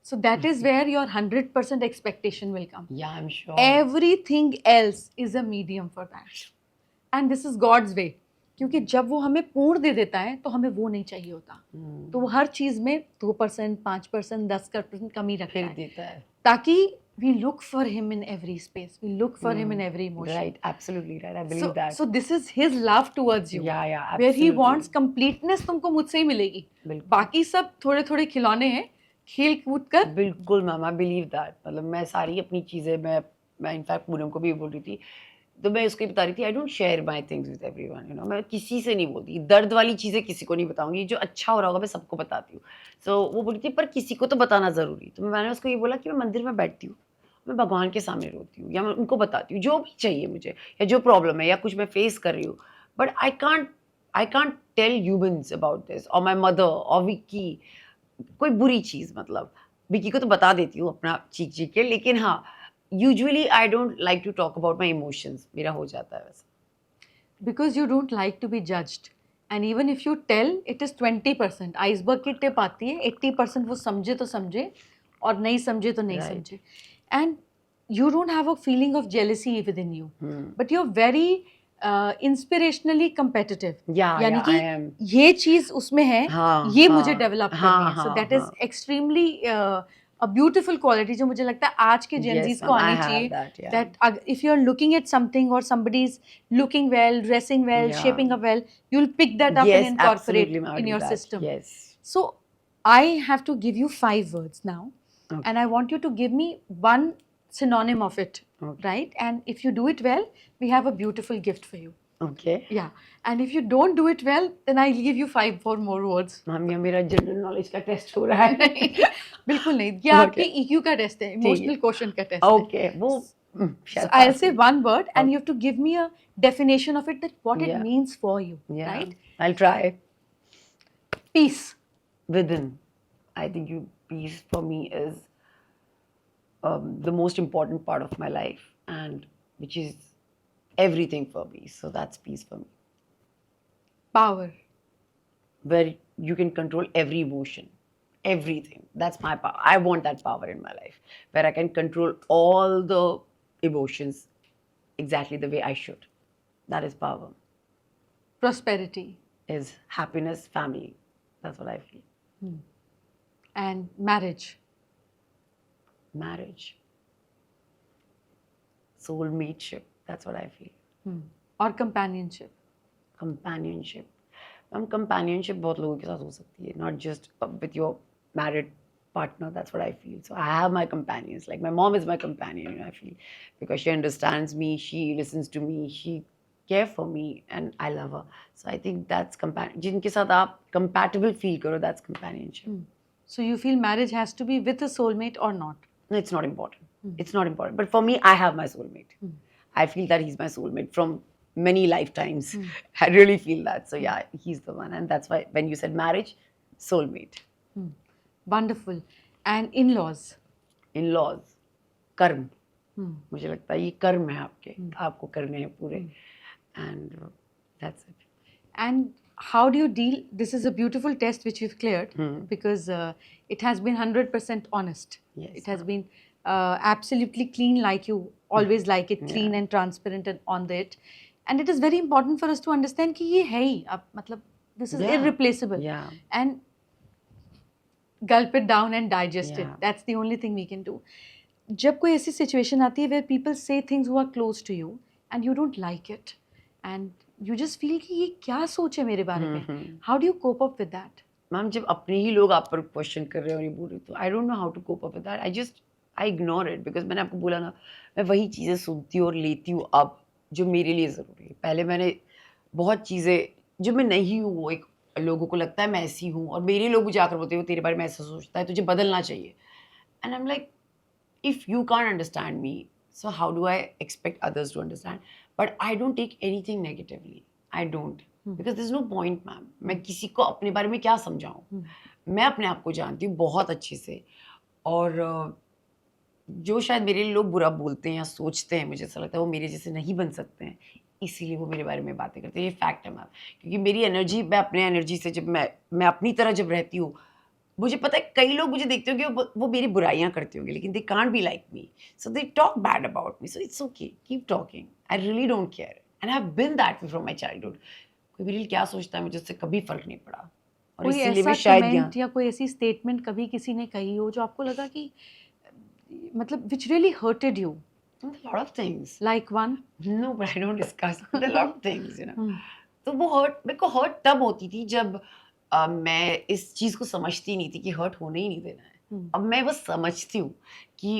So that is where your 100% expectation will come. Yeah, I'm sure. Everything else is a medium for that. And this is God's way. क्योंकि जब वो हमें पूर्ण दे देता है तो हमें वो नहीं चाहिए होता. तो वो हर चीज में 2%, 5%, 10% कमी रखता फिर है, देता है. ताकि we look for him in every space, we look for him in every emotion. Right, absolutely right. I believe that. So this is his love towards you. Yeah, yeah, Where he absolutely. wants completeness, तुमको मुझसे ही मिलेगी. बिल्कुल. बाकी सब थोड़े थोड़े खिलौने हैं, खेल कूद कर. बिल्कुल मैम, आई बिलीव दैट. मतलब मैं सारी अपनी चीज़ें मैं इनफैक्ट पूनम को भी बोल रही थी, तो मैं उसको बता रही थी, I don't share my things with everyone. You know, मैं किसी से नहीं बोलती. दर्द वाली चीज़ें किसी को नहीं बताऊंगी. जो अच्छा हो रहा होगा मैं सबको बताती हूँ. सो वो बोली थी पर किसी को तो बताना ज़रूरी. तो मैंने उसको ये बोला कि मैं मंदिर में बैठती हूँ, मैं भगवान के सामने रोती हूँ, या मैं उनको बताती हूँ जो भी चाहिए मुझे, या जो प्रॉब्लम है या कुछ मैं फेस कर रही हूँ. But I can't tell humans about this, और माई मदर और विक्की, कोई बुरी चीज़. मतलब विक्की को तो बता देती हूँ अपना चीख के, लेकिन हाँ, usually I don't like to talk about my emotions. मेरा हो जाता है वैसा. Because you don't like to be judged, And even if you tell, it is 20%. Iceberg की टिप आती है, 80% वो समझे तो समझे और नहीं समझे तो नहीं Right. समझे. And you don't have a feeling of jealousy within you, Hmm. but you're very inspirationally competitive. Yeah, यानी yeah, कि I am. ये चीज उसमें है, हाँ, ये हाँ, मुझे डेवलप करनी है. So that is हाँ. extremely a beautiful quality जो मुझे लगता है आज के Gen Yes, Zs को ma'am, I आनी have चाहिए. that, yeah. That if you're looking at something or somebody's looking well, dressing well, Yeah. shaping up well, you'll pick that up and Yes, incorporate absolutely, ma'am, I in do your that. system. Yes. So I have to give you 5 words now, Okay. and I want you to give me one synonym of it, Okay. right? And if you do it well, we have a beautiful gift for you. Okay. Yeah. And if you don't do it well, then I'll give you 4 more words. Ma'am ये मेरा general knowledge का test हो रहा है. नहीं, बिल्कुल नहीं. ये Okay. आपके EQ का टेस्ट है, इमोशनल क्वेश्चन का टेस्ट है. Okay, वो So शायद I'll pass say हो. one word, and Okay. you have to give me a definition of it, that what it Yeah. means for you, Yeah, right? I'll try. Peace. Within, I think peace for me is the most important part of my life, and which is everything for me. So that's peace for me, Power. where you can control every emotion, everything. That's my power. I want that power in my life, where I can control all the emotions exactly the way I should. That is power. Prosperity. Is happiness, family. That's what I feel. And marriage. Marriage, soulmateship. That's what I feel. Or companionship. Companionship. Companionship बहुत लोगों के साथ हो सकती है, not just with your married partner. That's what I feel. So I have my companions. Like my mom is my companion, I feel, because she understands me, she listens to me, she care for me, and I love her. So I think that's जिनके साथ आप compatible feel करो, that's companionship. So you feel marriage has to be with a soulmate or not? No, it's not important. It's not important. But for me, I have my soulmate. I feel that he's my soulmate from many lifetimes. I really feel that. So yeah, he's the one. And that's why when you said marriage, soulmate. Wonderful. And in-laws. In-laws, कर्म. मुझे लगता है ये कर्म है आपके. आपको करने हैं पूरे. And that's it. And how do you deal? This is a beautiful test which you've cleared, because it has been 100% honest. Yes, It has been absolutely clean, like you always like it, clean and transparent and on it. And it is very important for us to understand कि ये है ही, अब मतलब this is Yeah. irreplaceable. Yeah. And gulp it down and digest it. Yeah. That's the only thing we can do. जब कोई ऐसी situation आती है where people say things who are close to you and you don't like it, and you just feel कि ये क्या सोच है मेरे बारे में, how do you cope up with that? Ma'am जब अपने ही लोग आप पर क्वेश्चन कर रहे हैं और ये बोल रहे तो I don't know how to cope up with that. I ignore it, because मैंने आपको बोला ना, मैं वही चीज़ें सुनती हूँ और लेती हूँ अब जो मेरे लिए ज़रूरी है. पहले मैंने बहुत चीज़ें जो मैं नहीं हूँ, वो एक लोगों को लगता है मैं ऐसी हूँ, और मेरे लोग मुझे आकर बोलते हैं तेरे बारे में ऐसा सोचता है, तुझे बदलना चाहिए. And I am like, if you can't understand me, so how do I expect others to understand? But I don't take anything negatively. I don't. Because there's no point, ma'am. मैं किसी को अपने बारे में क्या समझाऊँ? मैं अपने आप को जानती हूँ बहुत अच्छे से, और जो शायद मेरे लिए लोग बुरा बोलते हैं या सोचते हैं, मुझे ऐसा लगता है वो मेरे जैसे नहीं बन सकते हैं, इसीलिए वो मेरे बारे में बातें करते हैं. ये फैक्ट है मैम, क्योंकि मेरी एनर्जी, मैं अपने एनर्जी से जब मैं अपनी तरह जब रहती हूँ, मुझे पता है कई लोग मुझे देखते होंगे वो मेरी बुराइयां करते होंगे, लेकिन they can't be like me, so they talk bad about me. So it's okay, keep talking. I really don't care, and I have been that way from my childhood. कोई मेरे लिए क्या सोचता है मुझे उससे कभी फर्क नहीं पड़ा, और कोई इसीलिए ऐसा मैं शायद कमेंट या कोई ऐसी स्टेटमेंट कभी किसी ने कही हो जो आपको लगा कि मतलब which really hurted you? a lot of things. Like one? No, but I don't discuss a lot of things, you know. तो वो हर्ट, मेरे को हर्ट तब होती थी जब मैं इस चीज़ को समझती नहीं थी कि हर्ट होने ही नहीं देना है. अब मैं बस समझती हूँ कि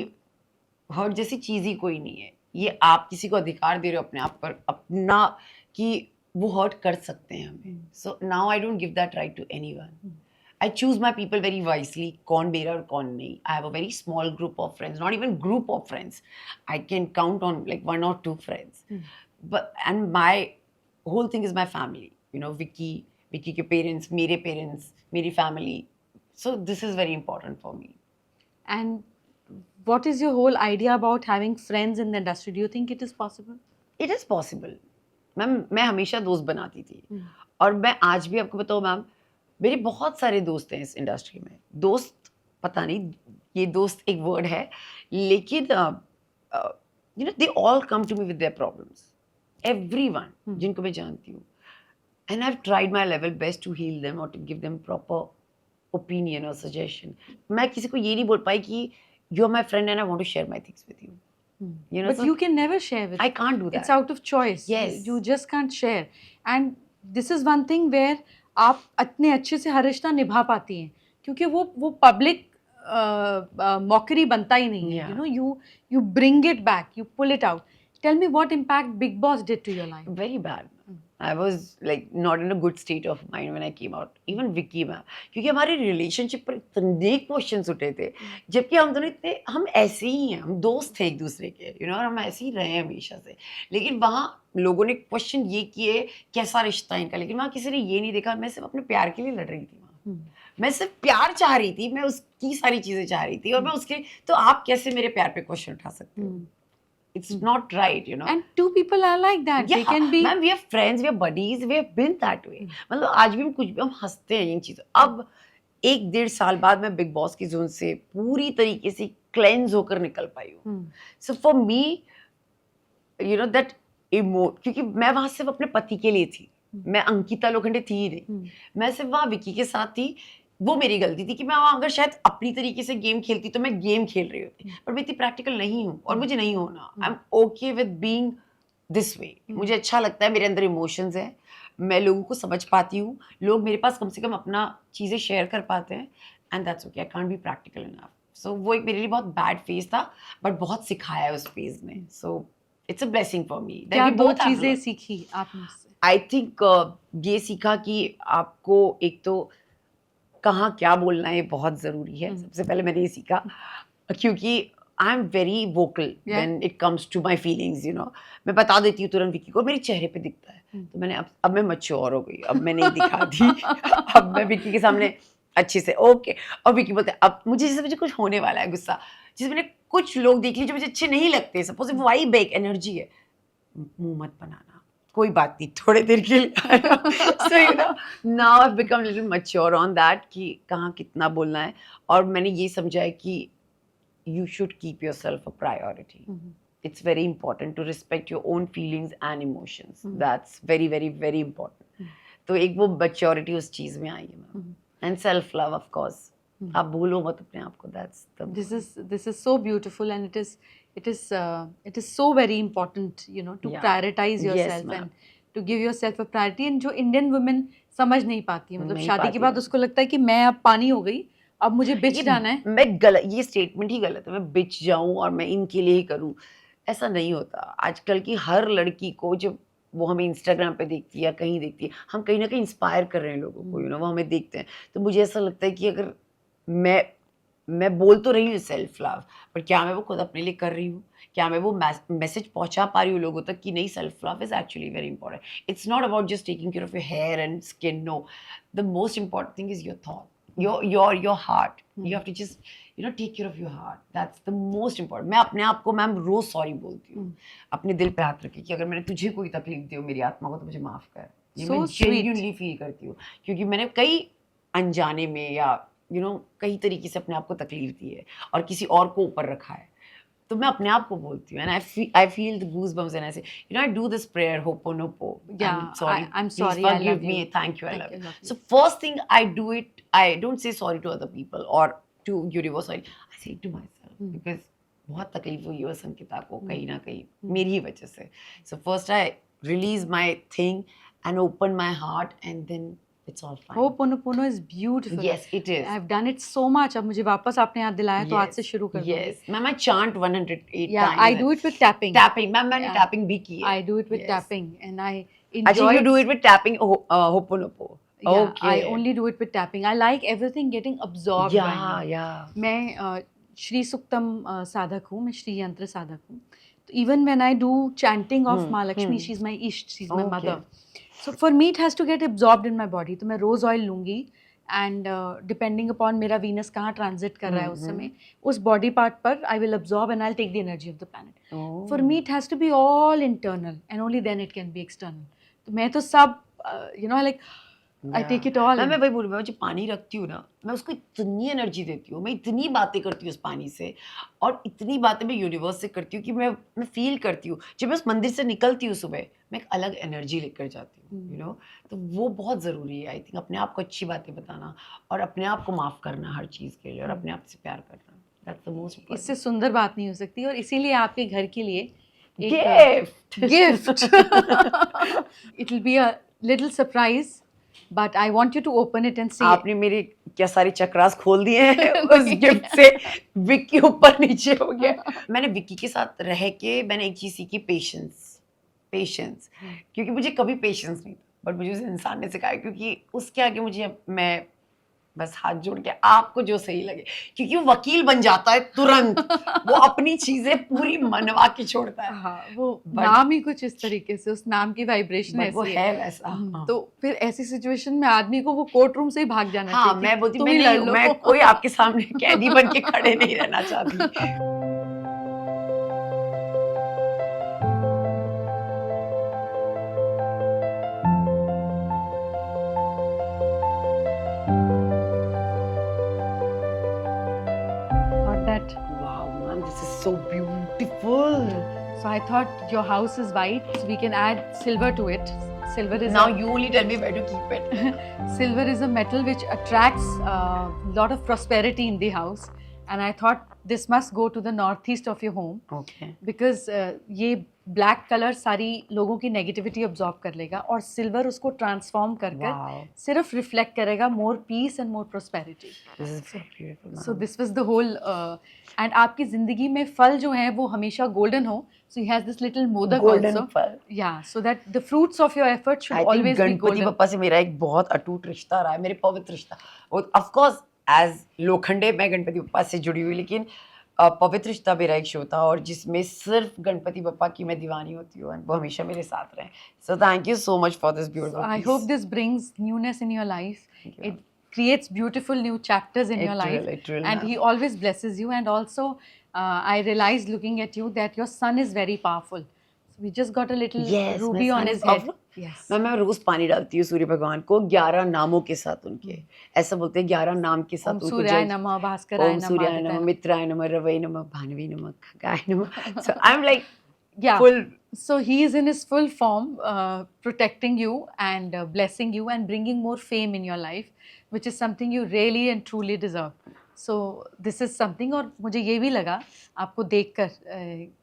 हर्ट जैसी चीज़ ही कोई नहीं है. ये आप किसी को अधिकार दे रहे हो अपने आप पर, अपना, कि वो हर्ट कर सकते हैं हमें. So now I don't give that right to anyone. I choose my people very wisely. कौन मेरा और कौन नहीं. I have a very small group of friends, not even group of friends. I can count on like 1 or 2 friends. And my whole thing is my family. You know, Vicky के parents, मेरे parents, मेरी family. So this is very important for me. And what is your whole idea about having friends in the industry? Do you think it is possible? It is possible. Ma'am मैं हमेशा दोस्त बनाती थी हम्म, और मैं आज भी आपको बताऊँ मैम, मेरे बहुत सारे दोस्त हैं इस इंडस्ट्री में। दोस्त पता नहीं ये दोस्त एक वर्ड है, लेकिन you know they all come to me with their problems, everyone जिनको मैं जानती हूँ, and I have tried my level best to heal them और to give them proper opinion और सजेशन। मैं किसी को ये नहीं बोल पाई कि you are my friend and I want to share my things with you, you know, but so you can never share with I can't do that. it's out of choice. Yes. You just can't share, and this is one thing where आप इतने अच्छे से हर रिश्ता निभा पाती हैं क्योंकि वो पब्लिक मॉकरी बनता ही नहीं है. Yeah. You know, you bring it back, you pull it out. Tell me what impact Big Boss did to your life. Very bad. I was like not in a good state of mind when I came out. Even Vicky ma'am, क्योंकि हमारे relationship पर इतने questions उठे थे, जबकि हम दोनों इतने, हम ऐसे ही हैं, हम दोस्त थे एक दूसरे के, यू नो, और हम ऐसे ही रहे हैं हमेशा से। लेकिन वहाँ लोगों ने क्वेश्चन ये किए कैसा रिश्ता इनका, लेकिन वहाँ किसी ने ये नहीं देखा मैं सिर्फ अपने प्यार के लिए लड़ रही थी वहाँ। मैं सिर्फ प्यार चाह रही थी, मैं उसकी सारी चीजें चाह रही थी, और मैं उसके, तो आप कैसे मेरे प्यार पे क्वेश्चन उठा सकते हो? It's not right, you know. And two people are like that. Yeah, They can be. ma'am, we are friends, we are buddies, we have been that way. मतलब आज भी हम कुछ भी हम हंसते हैं इन चीजों। अब 1-1.5 साल बाद मैं बिग बॉस की जोन से पूरी तरीके से क्लेंज होकर निकल पाई हूँ। So for me, you know that क्योंकि मैं वहां सिर्फ अपने पति के लिए थी, मैं अंकिता लोखंडे थी ही नहीं, मैं सिर्फ वहां विकी के साथ थी। वो मेरी गलती थी कि मैं वहां अगर शायद अपनी तरीके से गेम खेलती तो मैं गेम खेल रही होती, पर मैं इतनी प्रैक्टिकल नहीं हूँ और मुझे नहीं होना। I am okay with being this way. मुझे अच्छा लगता है, मेरे अंदर इमोशंस हैं, मैं लोगों को समझ पाती हूँ, लोग मेरे पास कम से कम अपना चीजें शेयर कर पाते हैं, and that's okay. I can't be practical enough. So वो एक मेरे लिए बहुत बैड फेज था, बट बहुत सिखाया है उस फेज में। So it's a blessing for me. क्या दो चीजें सीखी आपने उससे? आई थिंक ये सीखा कि आपको एक तो कहाँ क्या बोलना है बहुत ज़रूरी है। सबसे पहले मैंने ये सीखा, क्योंकि I am very vocal when it comes to my feelings, you know. मैं बता देती हूँ तुरंत विकी को, मेरे चेहरे पे दिखता है। तो मैंने अब मैं मैच्योर हो गई, अब मैं नहीं दिखाती। अब मैं विकी के सामने अच्छे से ओके, और विकी बोलते अब मुझे कुछ होने वाला है गुस्सा, जैसे मैंने कुछ लोग देख लिए जो मुझे अच्छे नहीं लगते, सपोज वाइब एक एनर्जी है, मुंह मत बनाना, कोई बात नहीं, थोड़े देर के लिए। So you know, now I have become little mature on that कि कहाँ कितना बोलना है, और मैंने ये समझा है कि you should keep yourself a priority. It's very important to respect your own feelings and emotions, that's very very very important. तो एक वो मैच्योरिटी उस चीज में आई है ma'am, and self love of course. आप भूलो मत अपने आप को, that's the this is so beautiful, and it is so very important, you know, to prioritize yourself and to give yourself a priority. And जो इंडियन वुमेन समझ नहीं पाती, मतलब शादी के बाद उसको लगता है कि मैं अब पानी हो गई, अब मुझे बिच जाना है। मैं गलत, ये स्टेटमेंट ही गलत है, मैं बिच जाऊं और मैं इनके लिए ही करूं, ऐसा नहीं होता। आजकल की हर लड़की को, जब वो हमें इंस्टाग्राम पे देखती है या कहीं देखती है, हम कहीं ना कहीं इंस्पायर कर रहे हैं लोगों को, यू नो, वो हमें देखते हैं। तो मुझे ऐसा लगता है कि अगर मैं बोल तो रही हूँ सेल्फ लव, पर क्या मैं वो खुद अपने लिए कर रही हूँ? क्या मैं वो मैसेज पहुंचा पा रही हूँ लोगों तक कि नहीं, self love is actually very important. It's not about just taking care of your hair and skin, no, the most important thing is your thought, your heart. You have to just, you know, take care of your heart. That's the most important. मैं अपने आप को ma'am रोज sorry बोलती हूँ, अपने दिल पे हाथ रख के, कि अगर मैंने तुझे कोई तकलीफ दी हो मेरी आत्मा को, तो मुझे माफ कर। ये मैं जेन्युइनली फील करती हूँ, क्योंकि मैंने कई अनजाने में या यू नो कई तरीके से अपने आप को तकलीफ दी है और किसी और को ऊपर रखा है। तो मैं अपने आप को बोलती हूँ, and I feel the goosebumps and I say, you know, I do this prayer, ho'oponopono, I'm sorry, I love you, thank you, I love you. So first thing I do it, I don't say sorry to other people or to universe, I say it to myself, because बहुत तकलीफ हुई है संकिता को कहीं ना कहीं मेरी ही वजह से। So first I release my thing and open my heart, and then it's all fine. Ho'oponopono is beautiful. Yes, it is. I've done it so much. अब मुझे वापस आपने याद दिलाया, तो आज से शुरू कर दूँगी। Yes, ma'am, I chant 108 Yeah, times. I do it with tapping. Tapping, ma'am, मैंने tapping भी की है। I do it with Yes. tapping, and I enjoy. Actually, you do it with tapping, Ho'oponopo. Yeah, Okay. I only do it with tapping. I like everything getting absorbed by Yeah, me. yeah. मैं श्री सुक्तम साधक हूँ, मैं श्री यंत्र साधक हूँ। तो even when I do chanting of माँ Lakshmi, she's my ishт, she's my mother. So for me it has to get absorbed in my body. तो मैं rose oil लूँगी एंड डिपेंडिंग अपॉन मेरा वीनस कहाँ ट्रांजिट कर रहा है उस हम्म। समय, उस बॉडी पार्ट पर I will absorb and I take the energy of the planet. Oh. For me it has to be all internal and only then it can be external. तो मैं तो सब like I take it all. मैं वही बोल रही हूँ, जो पानी रखती हूँ ना, मैं उसको इतनी एनर्जी देती हूँ, मैं इतनी बातें करती हूँ उस पानी से, और इतनी बातें मैं यूनिवर्स से करती हूँ कि मैं फील करती हूँ जब मैं उस मंदिर से निकलती हूँ सुबह, मैं एक अलग एनर्जी लेकर जाती हूँ, यू नो. तो वो बहुत ज़रूरी है आई थिंक, अपने आप को अच्छी बातें बताना और अपने आप को माफ़ करना हर चीज़ के लिए, और अपने आप से प्यार करना. That's the most important. इससे सुंदर बात नहीं हो सकती. और इसीलिए आपके घर के लिए gift gift. It will be a little surprise, but I want you to open it and see. आपने मेरे क्या सारे चक्रास खोल दिए हैं उस गिफ्ट से. विक्की ऊपर नीचे हो गया. मैंने विक्की के साथ रह के मैंने एक चीज़ सीखी, पेशेंस. क्योंकि मुझे कभी पेशेंस नहीं था, बट मुझे उस इंसान ने सिखाया, क्योंकि उसके आगे मुझे, मैं बस हाथ जोड़ के, आपको जो सही लगे, क्योंकि वो वकील बन जाता है तुरंत. वो अपनी चीजें पूरी मनवा के छोड़ता है. हाँ, वो नाम ही कुछ इस तरीके से, उस नाम की वाइब्रेशन बट वो ऐसी है वैसा. हाँ. तो फिर ऐसी सिचुएशन में आदमी को वो कोर्ट रूम से ही भाग जाना हाँ, चाहिए. मैं बोलती तुम मैं ही नहीं लड़ हूँ, लो. मैं कोई आपके सामने कैदी बन के खड़े नहीं रहना चाहती. Not that. Wow, man, this is so beautiful. So I thought your house is white, so we can add silver to it. Silver is Now you only tell me where to keep it. silver is a metal which attracts a lot of prosperity in the house, and I thought this must go to the northeast of your home Okay. because ये black colour सारी लोगों की negativity absorb कर लेगा, और silver उसको transform कर कर Wow. सिर्फ रिफ्लेक्ट करेगा more peace and more prosperity. This is very beautiful. So this was the whole. And आपकी जिंदगी में फल जो हैं वो हमेशा गोल्डन हो. So he has this little modak Golden also. फल. Yeah so that the fruits of your effort I should think always be Ganpati golden. Bappa से मेरा एक बहुत अटूट रिश्ता रहा है, मेरे पवित्र रिश्ता. और ऑफ कोर्स एज लोखंडे मैं गणपति बप्पा से जुड़ी हुई, लेकिन पवित्र रिश्ता मेरा एक शो था, और जिसमें सिर्फ गणपति बप्पा की मैं दीवानी होती हूँ, और वो हमेशा मेरे साथ रहे. So thank you so much for this beautiful. I hope this brings newness in your life. Thank you. It creates beautiful new chapters in your life. It will, And he always blesses you. And also, I realized looking at you that your son is very powerful. So we just got a little Yes, my ruby on son his is head. powerful. Yes. मैं रोज पानी डालती हूँ सूर्य भगवान को 11 नामों के साथ उनके. ऐसा बोलते हैं 11 नाम के साथ ओम उनको सूर्याय जल. नमः, भास्कराय ओम नमः, सूर्याय आदित्याय नमः, नमः. मित्राय नमः, रवै नमः, भानवी नमः, खगाय नमः. So I'm like Yeah. full. So he is in his full form, protecting you and blessing you and bringing more fame in your life, which is something you really and truly deserve. So this is something. और मुझे ये भी लगा आपको देखकर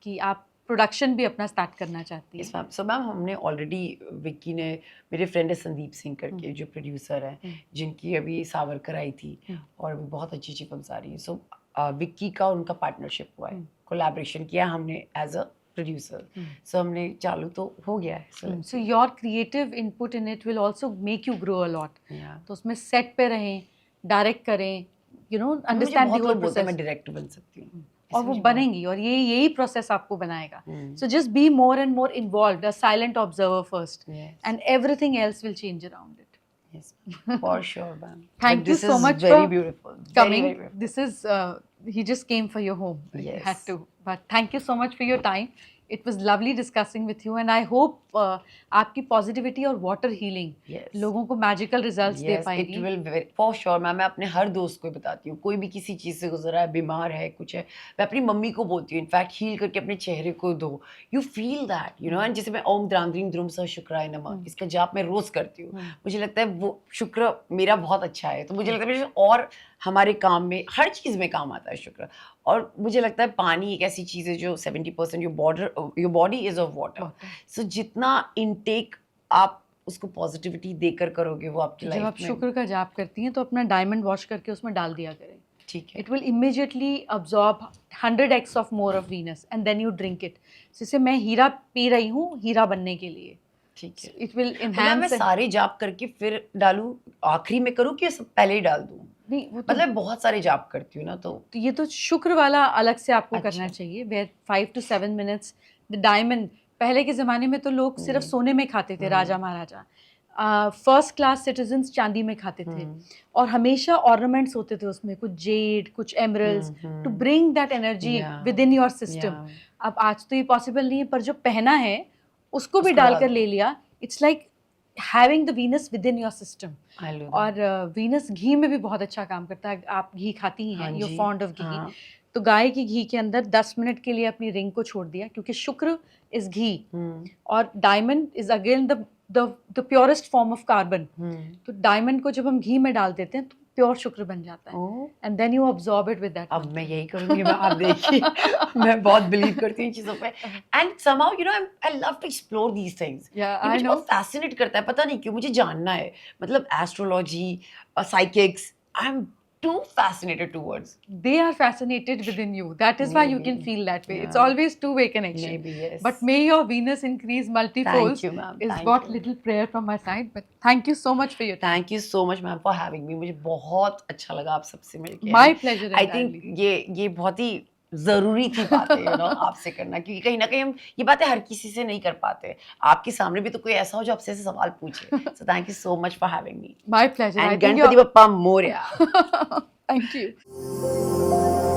कि आप production भी अपना स्टार्ट करना चाहती हैं. Yes, ma'am. So मैम, हमने ऑलरेडी, विक्की ने, मेरे फ्रेंड है संदीप सिंह करके जो प्रोड्यूसर है, जिनकी अभी सावरकर आई थी, और अभी बहुत अच्छी अच्छी फिल्म्स आ रही हैं. सो विक्की का और उनका पार्टनरशिप हुआ है, कोलैबोरेशन किया हमने एज अ प्रोड्यूसर. सो हमने चालू तो हो गया है. So your creative input in it will also make you grow a lot. तो उसमें सेट पे रहें, डायरेक्ट करें, अंडरस्टैंड द होल मैं प्रोसेस, डायरेक्टर बन सकती हूँ, और वो बनेंगी, और यही प्रोसेस आपको बनाएगा. So just be more and more involved, a silent observer first, and everything else will change around it. Yes, for sure, ma'am. Thank you so much very for beautiful. coming. Very, very beautiful. This is he just came for your home. He Yes. had to. But thank you so much for your time. It was lovely discussing with you, and I hope आपकी positivity और water healing Yes. लोगों को magical results दे Yes, पाएगी. it will for sure, ma'am. मैं अपने हर दोस्त को बताती हूँ, कोई भी किसी चीज़ से गुजरा है, बीमार है, कुछ है, मैं अपनी मम्मी को बोलती हूँ, इनफैक्ट हील करके अपने चेहरे को दो. यू फील दैट, एंड जैसे मैं ओम द्रांद्रीम ध्रुम सह शुक्राय नमः, इसका जाप मैं रोज करती हूँ. मुझे लगता है वो शुक्र मेरा बहुत अच्छा है, तो मुझे लगता है और हमारे काम में, हर चीज़ में काम आता है शुक्र. और मुझे लगता है पानी एक ऐसी चीज़ है जो 70% your body is of water. So जितना इनटेक आप उसको पॉजिटिविटी देकर करोगे, वो आपकी जब लाइफ आप में. शुक्र का जाप करती हैं तो अपना डायमंड वॉश करके उसमें डाल दिया करें. ठीक है. It will immediately absorb 100x of more of Venus, and then you drink it. जैसे मैं हीरा पी रही हूँ हीरा बनने के लिए. ठीक है. It will मैं enhance. सारे जाप करके फिर डालूं, आखिरी में करूं कि सब पहले ही डाल दूं? नहीं, वो तो मतलब बहुत सारे जाप करती हूँ ना, तो ये तो शुक्र वाला अलग से आपको अच्छा. करना चाहिए. Where 5 to 7 minutes, the diamond. पहले के ज़माने में तो लोग सिर्फ सोने में खाते थे, राजा महाराजा. फर्स्ट क्लास सिटीजन्स चांदी में खाते थे और हमेशा ऑर्नामेंट्स होते थे उसमें, कुछ जेड, कुछ emeralds, to bring that energy Yeah. Within your system. Yeah. अब आज तो ये पॉसिबल नहीं है, पर जो पहना है उसको भी उसको डालकर डाल ले लिया. It's like having the Venus with in your system. I love that. और वीनस घी में भी बहुत अच्छा काम करता है. आप घी खाती ही हैं, हाँ यू जी, फॉन्ड ऑफ घी. हाँ. तो गाय की घी के अंदर 10 मिनट के लिए अपनी रिंग को छोड़ दिया, क्योंकि शुक्र इज घी और diamond is again the purest form of carbon. तो डायमंड को जब हम घी में डाल देते हैं तो प्योर शुक्र बन जाता है. Oh, and then you absorb it with that. अब मैं यही करूंगी. मैं आप देखिए मैं बहुत बिलीव करती हूँ इन चीजों पे. And somehow you know I love to explore these things. Yeah, ये I मुझे know. बहुत फैसिनेट करता है, पता नहीं क्यों मुझे जानना है. मतलब astrology, psychics, I am too fascinated towards. They are fascinated within you. That is why you can Maybe. feel that way. It's Yeah. always two-way connection. Maybe yes. But may your Venus increase multifolds Thank you, ma'am. is Thank what you. little prayer from my side. But thank you so much for your time. Thank you so much ma'am for having me. मुझे बहुत अच्छा लगा आप सबसे मिलके. My pleasure. I think ये बहुत ही जरूरी थी बातें यू नो आपसे करना, क्योंकि कहीं ना कहीं हम ये बातें हर किसी से नहीं कर पाते. आपके सामने भी तो कोई ऐसा हो जो आपसे ऐसे सवाल पूछे. So thank you so much for having me. My pleasure. I and think Ganpati Bappa Morya. Thank you.